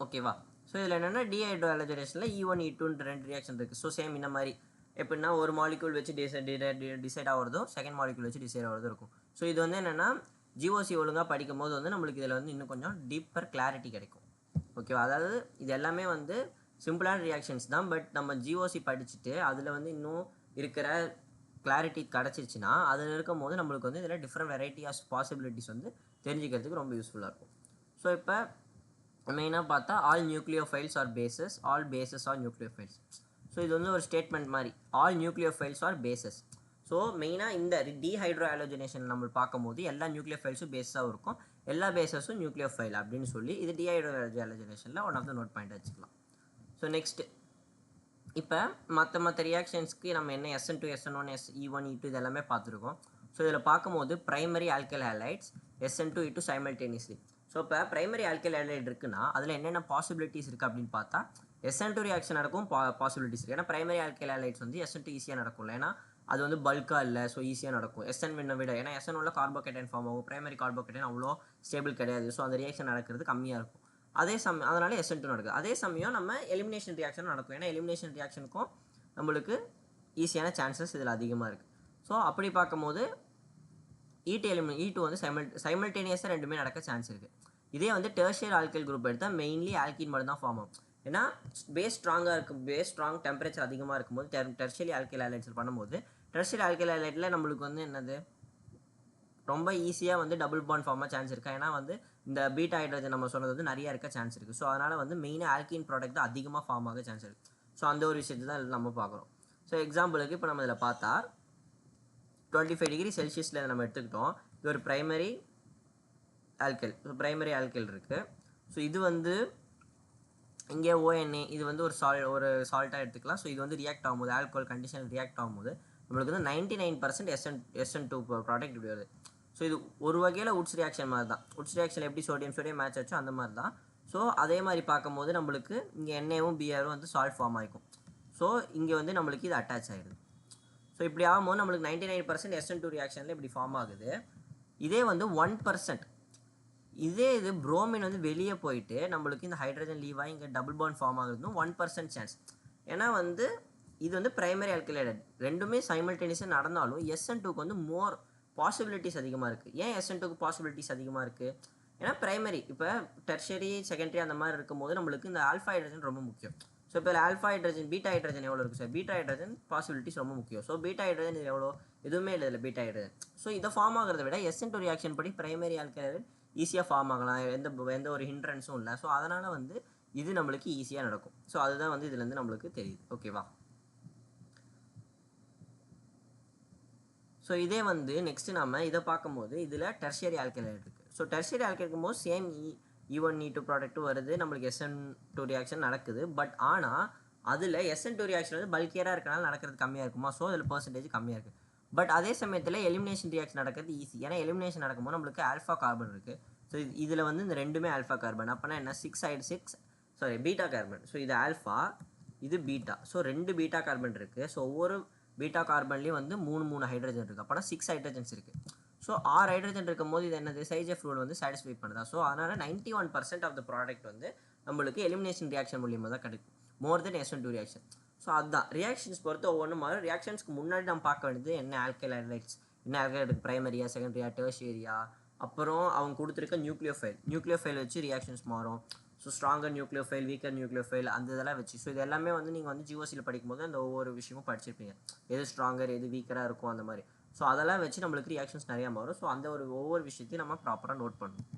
ஓகேவா? ஸோ இதில் என்னென்னா டீஹைட்ரோஹாலஜனேஷனில் E1 E2 2 ரியாக்ஷன் இருக்குது. ஸோ சேம் இந்த மாதிரி எப்படின்னா ஒரு மாலிக்யூல் வச்சு டிசைட் ஆகிறதும் செகண்ட் மாலிக்யூல் வச்சு டிசைட் ஆகிறதும் இருக்கும். ஸோ இது வந்து என்னென்னா GOC ஒழுங்காக படிக்கும் போது வந்து நம்மளுக்கு இதில் வந்து இன்னும் கொஞ்சம் டீப்பர் கிளாரிட்டி கிடைக்கும். ஓகேவா? அதாவது இது எல்லாமே வந்து சிம்பிளான ரியாக்ஷன்ஸ் தான், பட் நம்ம GOC படிச்சுட்டு அதில் வந்து இன்னும் இருக்கிற கிளாரிட்டி கிடச்சிருச்சுன்னா அதில் இருக்கும் போது நம்மளுக்கு வந்து இதில் டிஃப்ரெண்ட் வெரைட்டி ஆஃப் பாசிபிலிட்டிஸ் வந்து தெரிஞ்சுக்கிறதுக்கு ரொம்ப யூஸ்ஃபுல்லாக இருக்கும். ஸோ இப்போ மெயினாக பார்த்தா all nucleophiles are bases, all bases are nucleophiles. So இது வந்து ஒரு ஸ்டேட்மெண்ட் மாதிரி, all nucleophiles are bases. So மெயினாக இந்த டீஹைட்ரோஹாலஜனேஷன் நம்ம பார்க்கும்போது எல்லா நியூக்ளியோஃபைல்ஸும் பேஸாகவும் இருக்கும், எல்லா பேசஸும் நியூக்ளியோஃபைல் அப்படின்னு சொல்லி இது டீஹைட்ரோஹாலஜனேஷனில் one of the note point வச்சுக்கலாம். ஸோ நெக்ஸ்ட்டு இப்போ மற்ற ரியாக்ஷன்ஸ்க்கு நம்ம என்ன SN2 SN1 E1 E2 இது எல்லாமே பார்த்துருக்கோம். ஸோ இதில் பார்க்கும்போது primary alkyl halides SN2 E2 simultaneously. So இப்போ ப்ரைமரி ஆல்கைல் ஹேலைட் இருக்குன்னா அதில் என்னென்ன பாசிபிலிட்டிஸ் இருக்குது அப்படின்னு பார்த்தா SN2 ரியாக்ஷன் நடக்கும் பாசிபிலிட்டிஸ் இருக்குது. ஏன்னா ப்ரைமரி ஆல்கைல் ஹேலைட்ஸ் வந்து SN2 ஈஸியாக நடக்கும்ல, ஏன்னா அது வந்து பல்காக இல்லை, ஸோ ஈஸியாக நடக்கும். SN1 விட, ஏன்னா SN1ல கார்போகேட்டைன் ஃபார்ம் ஆகும், ப்ரைமரி கார்போகேட்டைன் அவ்வளோ ஸ்டேபிள் கிடையாது. ஸோ அந்த ரியாக்ஷன் நடக்கிறது கம்மியாக இருக்கும். அதே சமயம் அதனால SN2 நடக்குது. அதே சமயம் நம்ம எலிமினேஷன் ரியாக்ஷன் நடக்கும், ஏன்னா எலிமினேஷன் ரியாக்ஷனுக்கும் நம்மளுக்கு ஈஸியான சான்சஸ் இதில் அதிகமாக இருக்குது. ஸோ அப்படி பார்க்கும்போது E2 வந்து சைமல்டேனியஸாக ரெண்டுமே நடக்க சான்ஸ் இருக்குது. இதே வந்து டெர்ஷியரி ஆல்கைல் குரூப் எடுத்தால் மெயின்லி ஆல்கின் மட்டும் தான் ஃபார்ம் ஆகும். ஏன்னா பேஸ் ஸ்ட்ராங் டெம்பரேச்சர் அதிகமாக இருக்கும்போது டெர்ஷியரி ஆல்கைல் ஹேலைட்ஸ் பண்ணும்போது டெர்ஷியரி ஆல்கைல் ஹேலைட்டில் நம்மளுக்கு வந்து என்னது ரொம்ப ஈஸியாக வந்து டபுள் பாண்ட் ஃபார்மாக சான்ஸ் இருக்குது. ஏன்னா வந்து இந்த பீட்டா ஹைட்ரஜன் நம்ம சொன்னது வந்து நிறையா இருக்க சான்ஸ் இருக்குது. ஸோ அதனால் வந்து மெயினாக ஆல்கின் ப்ராடக்ட் தான் அதிகமாக ஃபார்ம் ஆக சான்ஸ் இருக்குது. ஸோ அந்த ஒரு விஷயத்தை தான் நம்ம பார்க்குறோம். ஸோ எக்ஸாம்பிளுக்கு இப்போ நம்ம இதில் பார்த்தா 25 டிகிரி செல்சியஸில் நம்ம எடுத்துக்கிட்டோம். இது ஒரு primary alkyl. So primary alkyl இருக்குது. ஸோ இது வந்து இங்கே ONA இது வந்து ஒரு சால்ட்டாக எடுத்துக்கலாம். ஸோ இது வந்து ரியாக்ட் ஆகும்போது ஆல்கோஹால் கண்டிஷன் ரியாக்ட் ஆகும்போது நம்மளுக்கு வந்து 99% SN2 ப்ராடக்ட் இப்படி வருது. ஸோ இது ஒரு வகையில் உட்ஸ் ரியாக்ஷன் மாதிரி தான். உட்ஸ் ரியாக்ஷன் எப்படி சோடியம் மேட்ச் ஆச்சோ அந்த மாதிரி தான். ஸோ அதே மாதிரி பார்க்கும்போது நம்மளுக்கு இங்கே என்ஏவும் பிஆரும் வந்து சால்ட் ஃபார்ம் ஆகிக்கும். ஸோ இங்கே வந்து நம்மளுக்கு இது அட்டாச் ஆகிடுது. ஸோ இப்படி ஆகும்போது நம்மளுக்கு 99% SN2 ரியாக்ஷனில் இப்படி ஃபார்ம் ஆகுது. இதே வந்து 1%, இதே இது புரோமின் வந்து வெளியே போயிட்டு நம்மளுக்கு இந்த ஹைட்ரஜன் லீவாக இங்கே டபுள் பாண்ட் ஃபார்ம் ஆகுதுன்னு 1% சான்ஸ். ஏன்னா வந்து இது வந்து பிரைமரி ஆல்கைல் ரெண்டுமே சைமல்டேனியஸாக நடந்தாலும் SN2க்கு வந்து மோர் பாசிபிலிட்டிஸ் அதிகமாக இருக்குது. ஏன் SN2க்கு பாசிபிலிட்டிஸ் அதிகமாக இருக்குது? ஏன்னா பிரைமரி இப்போ டெர்ஷரி செகண்டரி அந்த மாதிரி இருக்கும்போது நம்மளுக்கு இந்த ஆல்ஃபா ஹைட்ரஜன் ரொம்ப முக்கியம். ஸோ இப்போ ஆல்ஃபா ஹைட்ரஜன் பீட்டா ஹைட்ரஜன் எவ்வளோ இருக்குது சார்? பீட்டா ஹைட்ரஜன் பாசிபிலிட்டிஸ் ரொம்ப முக்கியம். ஸோ பீட்டா ஹைட்ரஜன் இது எவ்வளோ? எதுவுமே இல்லை இல்லை பீட்டா ஹைட்ரஜன். ஸோ இதை ஃபார்ம் ஆகிறத விட SN2 ரியாக்ஷன் படி பிரைமரி ஆல்கைல் ஈஸியாக ஃபார்ம் ஆகலாம், எந்த ஒரு ஹிண்ட்ரன்ஸும் இல்லை. ஸோ அதனால் வந்து இது நம்மளுக்கு ஈஸியாக நடக்கும். ஸோ அதுதான் வந்து இதுலேருந்து நம்மளுக்கு தெரியுது. ஓகேவா? ஸோ இதே வந்து நெக்ஸ்ட்டு நம்ம இதை பார்க்கும்போது இதில் டெர்ஷியரி ஆல்கைல் இருக்குது. ஸோ டெர்ஷியரி ஆல்கைல் இருக்கும்போது சேம் E1 E2 ப்ராடக்ட்டும் வருது, நம்மளுக்கு SN2 ரியாக்ஷன் நடக்குது. பட் ஆனால் அதில் SN2 ரியாக்ஷன் வந்து பல்கியராக இருக்கனால நடக்கிறது கம்மியாக இருக்குமா? ஸோ அதில் பர்சன்டேஜ் கம்மியாக இருக்குது. பட் அதே சமயத்தில் எலிமினேஷன் ரியாக்ஷன் நடக்கிறது ஈஸி. ஏன்னா எலிமினேஷன் நடக்கும்போது நம்மளுக்கு ஆல்ஃபா கார்பன் இருக்குது. ஸோ இதில் வந்து இந்த ரெண்டுமே ஆல்ஃபா கார்பன். அப்போனா என்ன? 6 பீட்டா கார்பன். ஸோ இது ஆல்ஃபா, இது பீட்டா. ஸோ 2 பீட்டா கார்பன் இருக்குது. ஸோ ஒவ்வொரு பீட்டா கார்பன்லேயும் வந்து 3 ஹைட்ரஜன் இருக்குது. அப்போனா 6 ஹைட்ரஜன்ஸ் இருக்குது. ஸோ 6 ஹைட்ரஜன் இருக்கும் போது இது என்னது? SIGF ரூல் வந்து சாட்டிஸ்ஃபை பண்ணுதா? ஸோ அதனால் 91% ஆஃப் த ப்ராடக்ட் வந்து நம்மளுக்கு எலிமினேஷன் ரியாக்ஷன் மூலியமாக தான் கிடைக்கும், மோர் தென் SN2 ரியாக்ஷன். ஸோ அதுதான் ரியாக்ஷன்ஸ் பொறுத்து ஒவ்வொன்றும் மாதிரி. ரியாக்ஷன்ஸ்க்கு முன்னாடி நம்ம பார்க்க வேண்டியது என்ன ஆல்கைல் ஹைட்ரைட்ஸ், என்ன ஆல்கைல் இருக்குது, பிரைமரியா, செகண்டரியா, டெர்ஷியரியா, அப்புறம் அவங்க கொடுத்துருக்க நியூக்ளியோஃபைல் வச்சு ரியாக்ஷன்ஸ் மாறும். So stronger nucleophile, weaker nucleophile அந்த இதெல்லாம் வச்சு. ஸோ இது எல்லாமே வந்து நீங்கள் வந்து ஜிஓசியில் படிக்கும்போது அந்த ஒவ்வொரு விஷயமும் படிச்சிருப்பீங்க, எது ஸ்ட்ராங்கர் எது வீக்கராக இருக்கும் அந்த மாதிரி. ஸோ அதெல்லாம் வச்சு நம்மளுக்கு ரியாக்ஷன்ஸ் நிறையா மாறும். ஸோ அந்த ஒவ்வொரு விஷயத்தையும் நம்ம ப்ராப்பராக நோட் பண்ணணும்.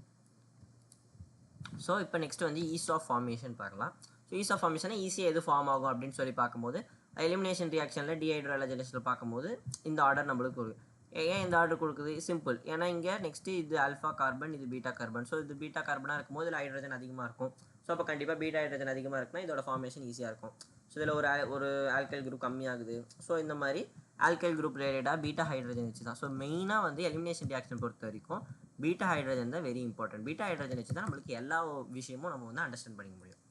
ஸோ இப்போ நெக்ஸ்ட் வந்து ஈஸ்ட் ஆஃப் ஃபார்மேஷன் பார்க்கலாம். ஸோ ஈஸ்ட் ஆஃப் ஃபார்மேஷனை ஈஸியாக எது ஃபார்ம் ஆகும் அப்படின்னு சொல்லி பார்க்கும்போது எலிமினேஷன் ரியாக்ஷனில் டீஹைட்ரோலைசேஷனில் பார்க்கும்போது இந்த ஆர்டர் நம்மளுக்கு ஒரு ஏன் இந்த ஆர்டர் கொடுக்குது? சிம்பிள். ஏன்னா இங்கே நெக்ஸ்ட்டு இது ஆல்ஃபா கார்பன், இது பீட்டா கார்பன். ஸோ இது பீட்டா கார்பனாக இருக்கும்போது இதில் ஹைட்ரஜன் அதிகமாக இருக்கும். ஸோ அப்போ கண்டிப்பாக பீட்டா ஹைட்ரஜன் அதிகமாக இருக்குன்னா இதோட ஃபார்மேஷன் ஈஸியாக இருக்கும். ஸோ இதில் ஒரு ஆல்கைல் குரூப் கம்மியாகுது. ஸோ இந்த மாதிரி ஆல்கைல் குரூப் ரிலேட்டடாக பீட்டா ஹைட்ரஜன் வச்சு தான். ஸோ மெயினாக வந்து எலிமினேஷன் ரியாக்ஷன் பொறுத்த வரைக்கும் பீட்டா ஹைட்ரஜன் தான் வெரி இம்பார்ட்டன்ட். பீட்டா ஹைட்ரஜன் வச்சு தான் நம்மளுக்கு எல்லா விஷயமும் நம்ம வந்து அண்டர்ஸ்டாண்ட் பண்ணிக்க முடியும்.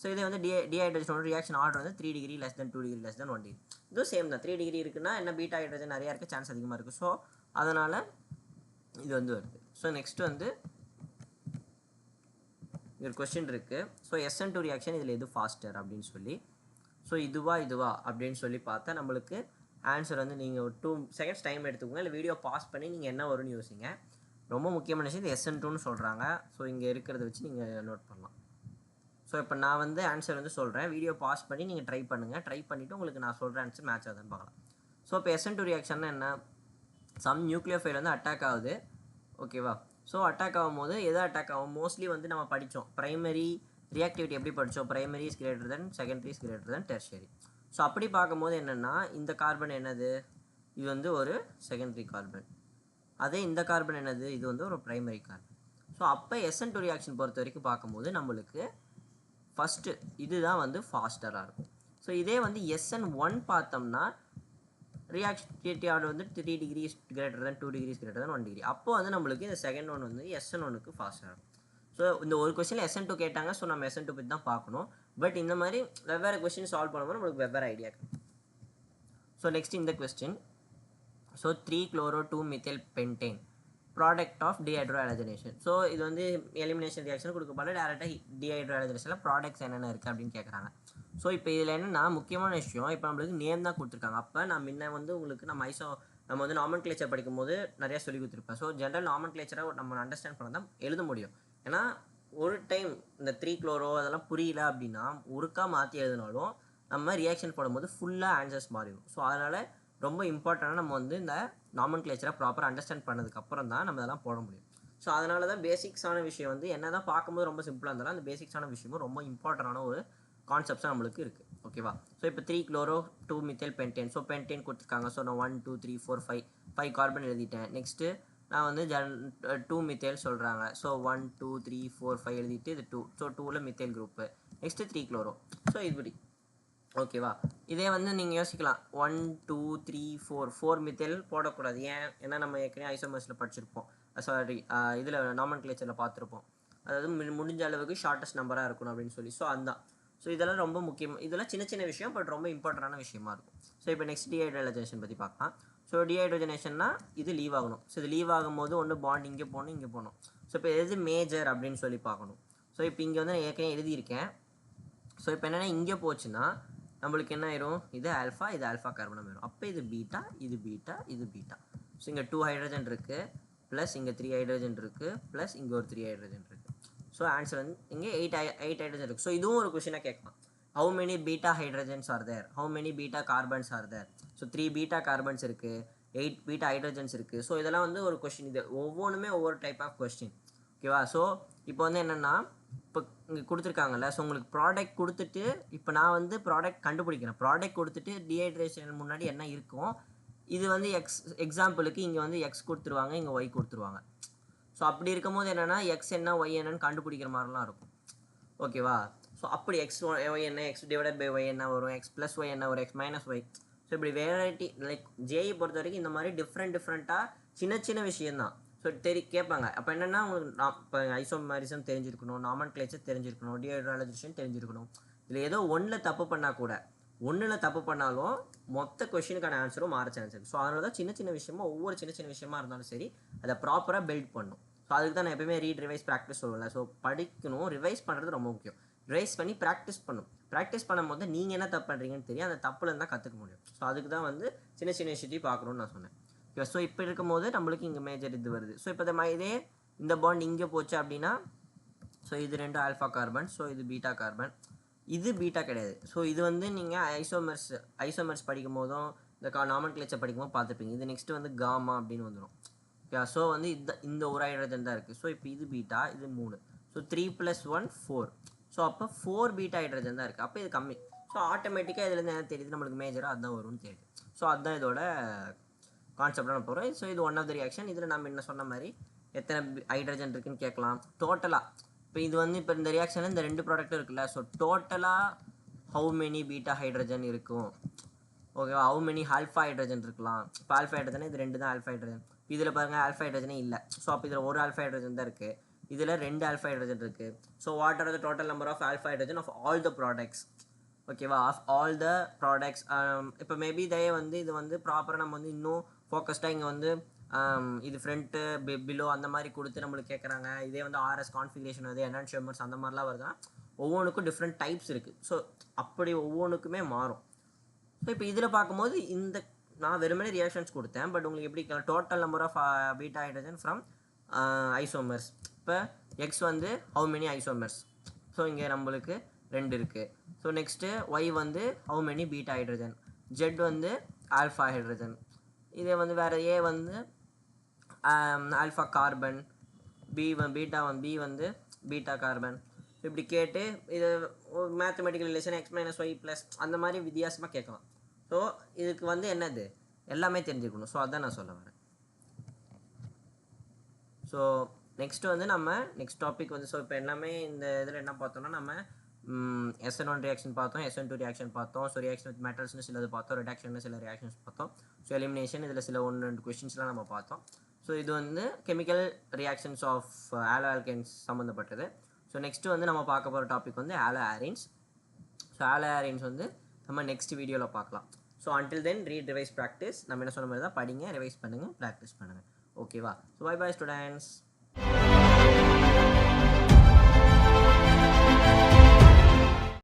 ஸோ இதே வந்து டீஹைட்ரேஷனோட ரியாக்ஷன் ஆர்டர் வந்து 3 degree less than 2 degree less than 1 degree. இதுவும் சேம் தான். 3 டிகிரி இருக்குன்னா என்ன? பீட்டா ஹைட்ரஜன் நிறையா இருக்க சான்ஸ் அதிகமாக இருக்குது. ஸோ அதனால் இது வந்து வருது. ஸோ நெக்ஸ்ட் வந்து ஒரு கொஸ்டின் இருக்குது. ஸோ SN2 ரியாக்ஷன் இதில் எது ஃபாஸ்டர் அப்படின்னு சொல்லி. ஸோ இதுவா அப்படின்னு சொல்லி பார்த்தா நம்மளுக்கு ஆன்சர் வந்து நீங்கள் ஒரு 2 செகண்ட்ஸ் டைம் எடுத்துக்கோங்க, இல்லை வீடியோ பாஸ் பண்ணி நீங்கள் என்ன வரும்னு யோசிங்க. ரொம்ப முக்கியமான விஷயம் இது SN2ன்னு சொல்கிறாங்க. ஸோ இங்கே இருக்கிறத வச்சு நீங்கள் நோட் பண்ணலாம். ஸோ இப்போ நான் வந்து ஆன்சர் வந்து சொல்கிறேன், வீடியோ பாஸ் பண்ணி நீங்கள் ட்ரை பண்ணுங்கள். ட்ரை பண்ணிவிட்டு உங்களுக்கு நான் சொல்கிற ஆன்சர் மேட்ச் ஆகுதுன்னு பார்க்கலாம். ஸோ இப்போ SN2 ரியாக்ஷன்னா என்ன? சம் நியூக்ளியோஃபைல் வந்து அட்டாக் ஆகுது. ஓகேவா? ஸோ அட்டாக் ஆகும்போது எது அட்டாக் ஆகும்? மோஸ்ட்லி வந்து நம்ம படித்தோம் பிரைமரி ரியாக்டிவிட்டி எப்படி படித்தோம்? Primary is greater than secondary is greater than tertiary. So அப்படி பார்க்கும்போது என்னென்னா இந்த கார்பன் என்னது? இது வந்து ஒரு செகண்டரி கார்பன். அதே இந்த கார்பன் என்னது? இது வந்து ஒரு பிரைமரி கார்பன். ஸோ அப்போ SN2 ரியாக்ஷன் பொறுத்த வரைக்கும் பார்க்கும்போது நம்மளுக்கு ஃபஸ்ட்டு இதுதான் வந்து ஃபாஸ்டராக இருக்கும். ஸோ இதே வந்து SN1 பார்த்தோம்னா ரியாக்டிவிட்டி ஆர்டர் வந்து 3 degrees greater than 2 degrees greater than 1 degree. அப்போ வந்து நம்மளுக்கு இந்த செகண்ட் ஒன் வந்து SN1க்கு ஃபாஸ்ட்டாக இருக்கும். ஸோ இந்த ஒரு கொஸ்டினில் SN2 கேட்டாங்க. ஸோ நம்ம SN2 பற்றி தான் பார்க்கணும். பட் இந்த மாதிரி வெவ்வேறு கொஸ்டின் சால்வ் பண்ணும்போது நம்மளுக்கு வெவ்வேறு ஐடியா கிடைக்கும். ஸோ நெக்ஸ்ட் இந்த question. So 3-chloro-2-methyl pentane product of dehydrohydrogenation. So இது வந்து எலிமினேஷன் ரியாக்ஷன் கொடுக்கப்பட டேரெக்டாக டீஹைட்ரோஹைட்ரஜனேஷனில் ப்ராடக்ட்ஸ் என்னென்ன இருக்குது அப்படின்னு கேட்குறாங்க. ஸோ இப்போ இதில் என்னென்னா முக்கியமான விஷயம், இப்போ நம்மளுக்கு நேம் தான் கொடுத்துருக்காங்க. அப்போ நான் முன்ன வந்து உங்களுக்கு நம்ம வந்து நாமன்கிளேச்சர் படிக்கும்போது நிறையா சொல்லி கொடுத்துருப்பேன். ஸோ ஜென்ரல் நாமன்கிளேச்சரை நம்ம அண்டர்ஸ்டாண்ட் பண்ண தான் எழுத முடியும். ஏன்னா ஒரு டைம் இந்த 3-chloro அதெல்லாம் புரியல அப்படின்னா ஒருக்கா மாற்றி எழுதினாலும் நம்ம ரியாக்ஷன் போடும்போது ஃபுல்லாக ஆன்சர்ஸ் மாறிடும். ஸோ அதனால் ரொம்ப இம்பார்ட்டண்டாக நம்ம வந்து இந்த நாமன்கிளேச்சரை ப்ராப்பராக அண்டர்ஸ்டாண்ட் பண்ணதுக்கப்புறம் தான் நம்ம இதெல்லாம் போட முடியும். ஸோ அதனால தான் பேசிக்ஸான விஷயம் வந்து என்ன தான் பார்க்கும்போது ரொம்ப சிம்பிளாக இருந்தாலும் அந்த பேசிக்ஸான விஷயமும் ரொம்ப இம்பார்ட்டண்டான ஒரு கான்செப்ட்ஸாக நம்மளுக்கு இருக்குது. ஓகேவா? ஸோ இப்போ 3-chloro-2-methyl pentane. ஸோ பென்டேன் கொடுத்துருக்காங்க. ஸோ நான் 1 2 3 4 5 கார்பன் எழுதிட்டேன். நெக்ஸ்ட்டு நான் வந்து 2 மித்தைல் சொல்கிறாங்க. ஸோ 1 2 3 4 5 எழுதிட்டு இது 2. ஸோ 2ல் methyl group. Next 3-chloro. So இப்படி ஓகேவா? இதே வந்து நீங்கள் யோசிக்கலாம் 1 2 3 4 மித்தில் போடக்கூடாது. ஏன்னா நம்ம ஏற்கனவே ஐசோமர்ஸில் படிச்சிருப்போம். சாரி, இதில் நாமன்கிளேச்சரில் பார்த்துருப்போம். அதாவது முடிஞ்ச அளவுக்கு ஷார்ட்டஸ்ட் நம்பராக இருக்கணும் அப்படின்னு சொல்லி. ஸோ அதுதான். ஸோ இதெல்லாம் ரொம்ப முக்கியம். இதெல்லாம் சின்ன சின்ன விஷயம், பட் ரொம்ப இம்பார்ட்டண்டான விஷயமா இருக்கும். ஸோ இப்போ நெக்ஸ்ட் டீஹைட்ரஜனேஷன் பற்றி பார்க்கலாம். ஸோ டீஹைட்ரஜனேஷன்னா இது லீவ் ஆகணும். ஸோ இது லீவ் ஆகும்போது ஒன்று பாண்ட் இங்கே போகணும், இங்கே போகணும். ஸோ இப்போ எது மேஜர் அப்படின்னு சொல்லி பார்க்கணும். ஸோ இப்போ இங்கே வந்து நான் ஏற்கனவே எழுதியிருக்கேன். ஸோ இப்போ என்னென்னா இங்கே போச்சுன்னா நம்மளுக்கு என்ன ஆயிரும், இது ஆல்ஃபா, இது ஆல்ஃபா கார்பனாக ஆயிரும். அப்போ இது பீட்டா, இது பீட்டா, இது பீட்டா. ஸோ இங்கே 2 ஹைட்ரஜன் இருக்குது, ப்ளஸ் இங்கே 3 ஹைட்ரஜன் இருக்குது, ப்ளஸ் இங்கே ஒரு 3 ஹைட்ரஜன் இருக்குது. ஸோ ஆன்சர் வந்து இங்கே 8 ஹைட்ரஜன் இருக்குது. ஸோ இதுவும் ஒரு கொஷினாக கேட்கலாம். How many beta hydrogens are there, how many beta carbons are there. So 3 beta carbons இருக்குது, 8 பீட்டா ஹைட்ரஜன்ஸ் இருக்குது. ஸோ இதெல்லாம் வந்து ஒரு கொஷின். இது ஒவ்வொன்றுமே ஒவ்வொரு டைப் ஆஃப் கொஸ்டின். ஓகேவா? ஸோ இப்போ வந்து என்னென்னா, இப்போ இங்கே கொடுத்துருக்காங்கல்ல, ஸோ உங்களுக்கு ப்ராடக்ட் கொடுத்துட்டு இப்போ நான் வந்து ப்ராடக்ட் கண்டுபிடிக்கிறேன். ப்ராடக்ட் கொடுத்துட்டு டீஹைட்ரேஷன் முன்னாடி என்ன இருக்கும், இது வந்து எக்ஸாம்பிளுக்கு இங்கே வந்து எக்ஸ் கொடுத்துருவாங்க, இங்கே ஒய் கொடுத்துருவாங்க. ஸோ அப்படி இருக்கும்போது என்னென்னா எக்ஸ் என்ன ஒய் என்னன்னு கண்டுபிடிக்கிற மாதிரிலாம் இருக்கும். ஓகேவா? ஸோ அப்படி எக்ஸ் ஒய் என்ன, எக்ஸ் டிவைடட் பை ஒய் என்ன வரும், எக்ஸ் ப்ளஸ் ஒய் என்ன வரும், எக்ஸ் மைனஸ் ஒய். ஸோ இப்படி வெரைட்டி லைக் ஜேஇ பொறுத்த வரைக்கும் இந்த மாதிரி டிஃப்ரெண்ட்டாக சின்ன சின்ன விஷயந்தான். ஸோ கேட்பாங்க. அப்போ என்னென்னா உங்களுக்கு இப்போ ஐசோமரிசம் தெரிஞ்சிருக்கணும், நாமன்கிளேச்சர் தெரிஞ்சிருக்கணும், டீஹைட்ரஜனேஷன் தெரிஞ்சிருக்கணும். இதில் ஏதோ ஒன்றில் தப்பு பண்ணால் கூட, ஒன்றில் தப்பு பண்ணாலும் மொத்த கொஷினுக்கான ஆன்சரும் மாற சான்ஸ் இருக்குது. ஸோ அதனால தான் சின்ன சின்ன விஷயமா, ஒவ்வொரு சின்ன சின்ன விஷயமா இருந்தாலும் சரி அதை ப்ராப்பராக பில்ட் பண்ணும். ஸோ அதுக்கு தான் நான் எப்பவுமே ரிவைஸ் ப்ராக்டிஸ் சொல்லுவேன்ல. ஸோ படிக்கணும், ரிவைஸ் பண்ணுறது ரொம்ப முக்கியம். ரிவைஸ் பண்ணி ப்ராக்டிஸ் பண்ணும். ப்ராக்டிஸ் பண்ணும்போது நீங்கள் என்ன தப்பு பண்ணுறீங்கன்னு தெரியும், அந்த தப்புலேருந்து தான் கற்றுக்க முடியும். ஸோ அதுக்கு தான் வந்து சின்ன சின்ன விஷயத்தையும் பார்க்கணுன்னு நான் சொன்னேன். ஓகே. ஸோ இப்போ இருக்கும்போது நம்மளுக்கு இங்கே மேஜர் இது வருது. ஸோ இப்போ இதே இந்த பாண்ட் இங்கே போச்சு அப்படின்னா, ஸோ இது 2 ஆல்ஃபா கார்பன், ஸோ இது பீட்டா கார்பன், இது பீட்டா கிடையாது. ஸோ இது வந்து நீங்கள் ஐசோமர்ஸ் படிக்கும் போதும் இந்த நாமன்கிளேச்சர் படிக்கும் போது பார்த்துப்பீங்க. இது நெக்ஸ்ட்டு வந்து காமா அப்படின்னு வந்துடும். ஓகே. ஸோ வந்து இந்த ஒரு ஹைட்ரஜன் தான் இருக்குது. ஸோ இப்போ இது பீட்டா, இது 3. ஸோ 3 + 1 4. ஸோ அப்போ 4 பீட்டா ஹைட்ரஜன் தான் இருக்குது. அப்போ இது கம்மி. ஸோ ஆட்டோமேட்டிக்காக இதுலேருந்து என்ன தெரியுது, நம்மளுக்கு மேஜராக அதுதான் வரும்னு தெரியுது. ஸோ அதுதான் இதோட கான்செப்டாக நான் போகிறோம். ஸோ இது ஒன் ஆஃப் த ரியாக்ஷன். இதில் நம்ம என்ன சொன்ன மாதிரி எத்தனை ஹைட்ரஜன் இருக்குன்னு கேட்கலாம். டோட்டலாக இப்போ இது வந்து இப்போ இந்த ரியாக்ஷனில் இந்த 2 ப்ராடக்ட்டும் இருக்குல்ல. ஸோ டோட்டலாக ஹவு மெனி பீட்டா ஹைட்ரஜன் இருக்கும், ஓகேவா? ஹவு மெனி ஆல்ஃபா ஹைட்ரஜன் இருக்கலாம். இப்போ ஆல்ஃபா ஹைட்ரஜன் இது 2 தான் ஆல்ஃபா ஹைட்ரஜன். இதில் பாருங்கள் ஆல்ஃபா ஹைட்ரஜனே இல்லை. ஸோ அப்போ இதில் ஒரு ஆல்ஃபா ஹைட்ரஜன் தான் இருக்குது, இதில் 2 ஆல்ஃபா ஹைட்ரஜன் இருக்குது. So what are the total number of alpha hydrogen of all the products, ஓகேவா? Of all the products. இப்போ மேபி வந்து இது வந்து ப்ராப்பராக நம்ம வந்து இன்னும் ஃபோக்கஸ்டாக இங்கே வந்து இது ஃப்ரண்ட்டு பிலோ அந்த மாதிரி கொடுத்து நம்மளுக்கு கேட்குறாங்க. இதே வந்து ஆர்எஸ் கான்ஃபிகரேஷன் வந்து என்ஹான்ஸ்மெண்ட்ஸ் அந்த மாதிரிலாம் வருதுன்னா ஒவ்வொன்றுக்கும் டிஃப்ரெண்ட் டைப்ஸ் இருக்குது. ஸோ அப்படி ஒவ்வொன்றுக்குமே மாறும். ஸோ இப்போ இதில் பார்க்கும்போது நான் வெறுமனே ரியாக்ஷன்ஸ் கொடுத்தேன். பட் உங்களுக்கு எப்படி total number of beta hydrogen from isomers. இப்போ எக்ஸ் வந்து ஹவு மெனி ஐசோமர்ஸ். ஸோ இங்கே நம்மளுக்கு 2 இருக்குது. ஸோ நெக்ஸ்ட்டு ஒய் வந்து how many beta hydrogen, Z வந்து ஆல்ஃபா ஹைட்ரஜன், இதே வந்து வேறு ஏ வந்து ஆல்ஃபா கார்பன், பி வந்து பீட்டா கார்பன். இப்படி கேட்டு இது mathematical relation X minus Y plus அந்த மாதிரி வித்தியாசமாக கேட்கலாம். ஸோ இதுக்கு வந்து என்னது எல்லாமே தெரிஞ்சுக்கணும். ஸோ அதான் நான் சொல்ல வரேன். ஸோ நெக்ஸ்ட்டு வந்து நம்ம நெக்ஸ்ட் டாபிக் வந்து, ஸோ இப்போ எல்லாமே இந்த இதில் என்ன பார்த்தோம்னா நம்ம SN1 ரியாக்ஷன் பார்த்தோம், SN2 ரியாக்ஷன் பார்த்தோம். ஸோ ரியாக்ஷன் வித் மெட்டல்ஸ்னு சிலது பார்த்தோம், ரிடக்ஷன் சில ரியாக்ஷன்ஸ் பார்த்தோம். ஸோ எலிமினேஷன் இதில் சில 1-2 கொஸ்டின்ஸ்லாம் நம்ம பார்த்தோம். ஸோ இது வந்து chemical reactions of halo alkynes சம்மந்தப்பட்டது. ஸோ நெக்ஸ்ட்டு வந்து நம்ம பார்க்க போகிற டாபிக் வந்து ஆலோ ஆரின்ஸ். ஸோ ஆலோ ஆரின்ஸ் வந்து நம்ம நெக்ஸ்ட் வீடியோவில் பார்க்கலாம். So until then revise practice. நம்ம என்ன சொன்ன மாதிரி தான், படிங்க, ரிவைஸ் பண்ணுங்கள், ப்ராக்டிஸ் பண்ணுங்கள். ஓகேவா? So bye students.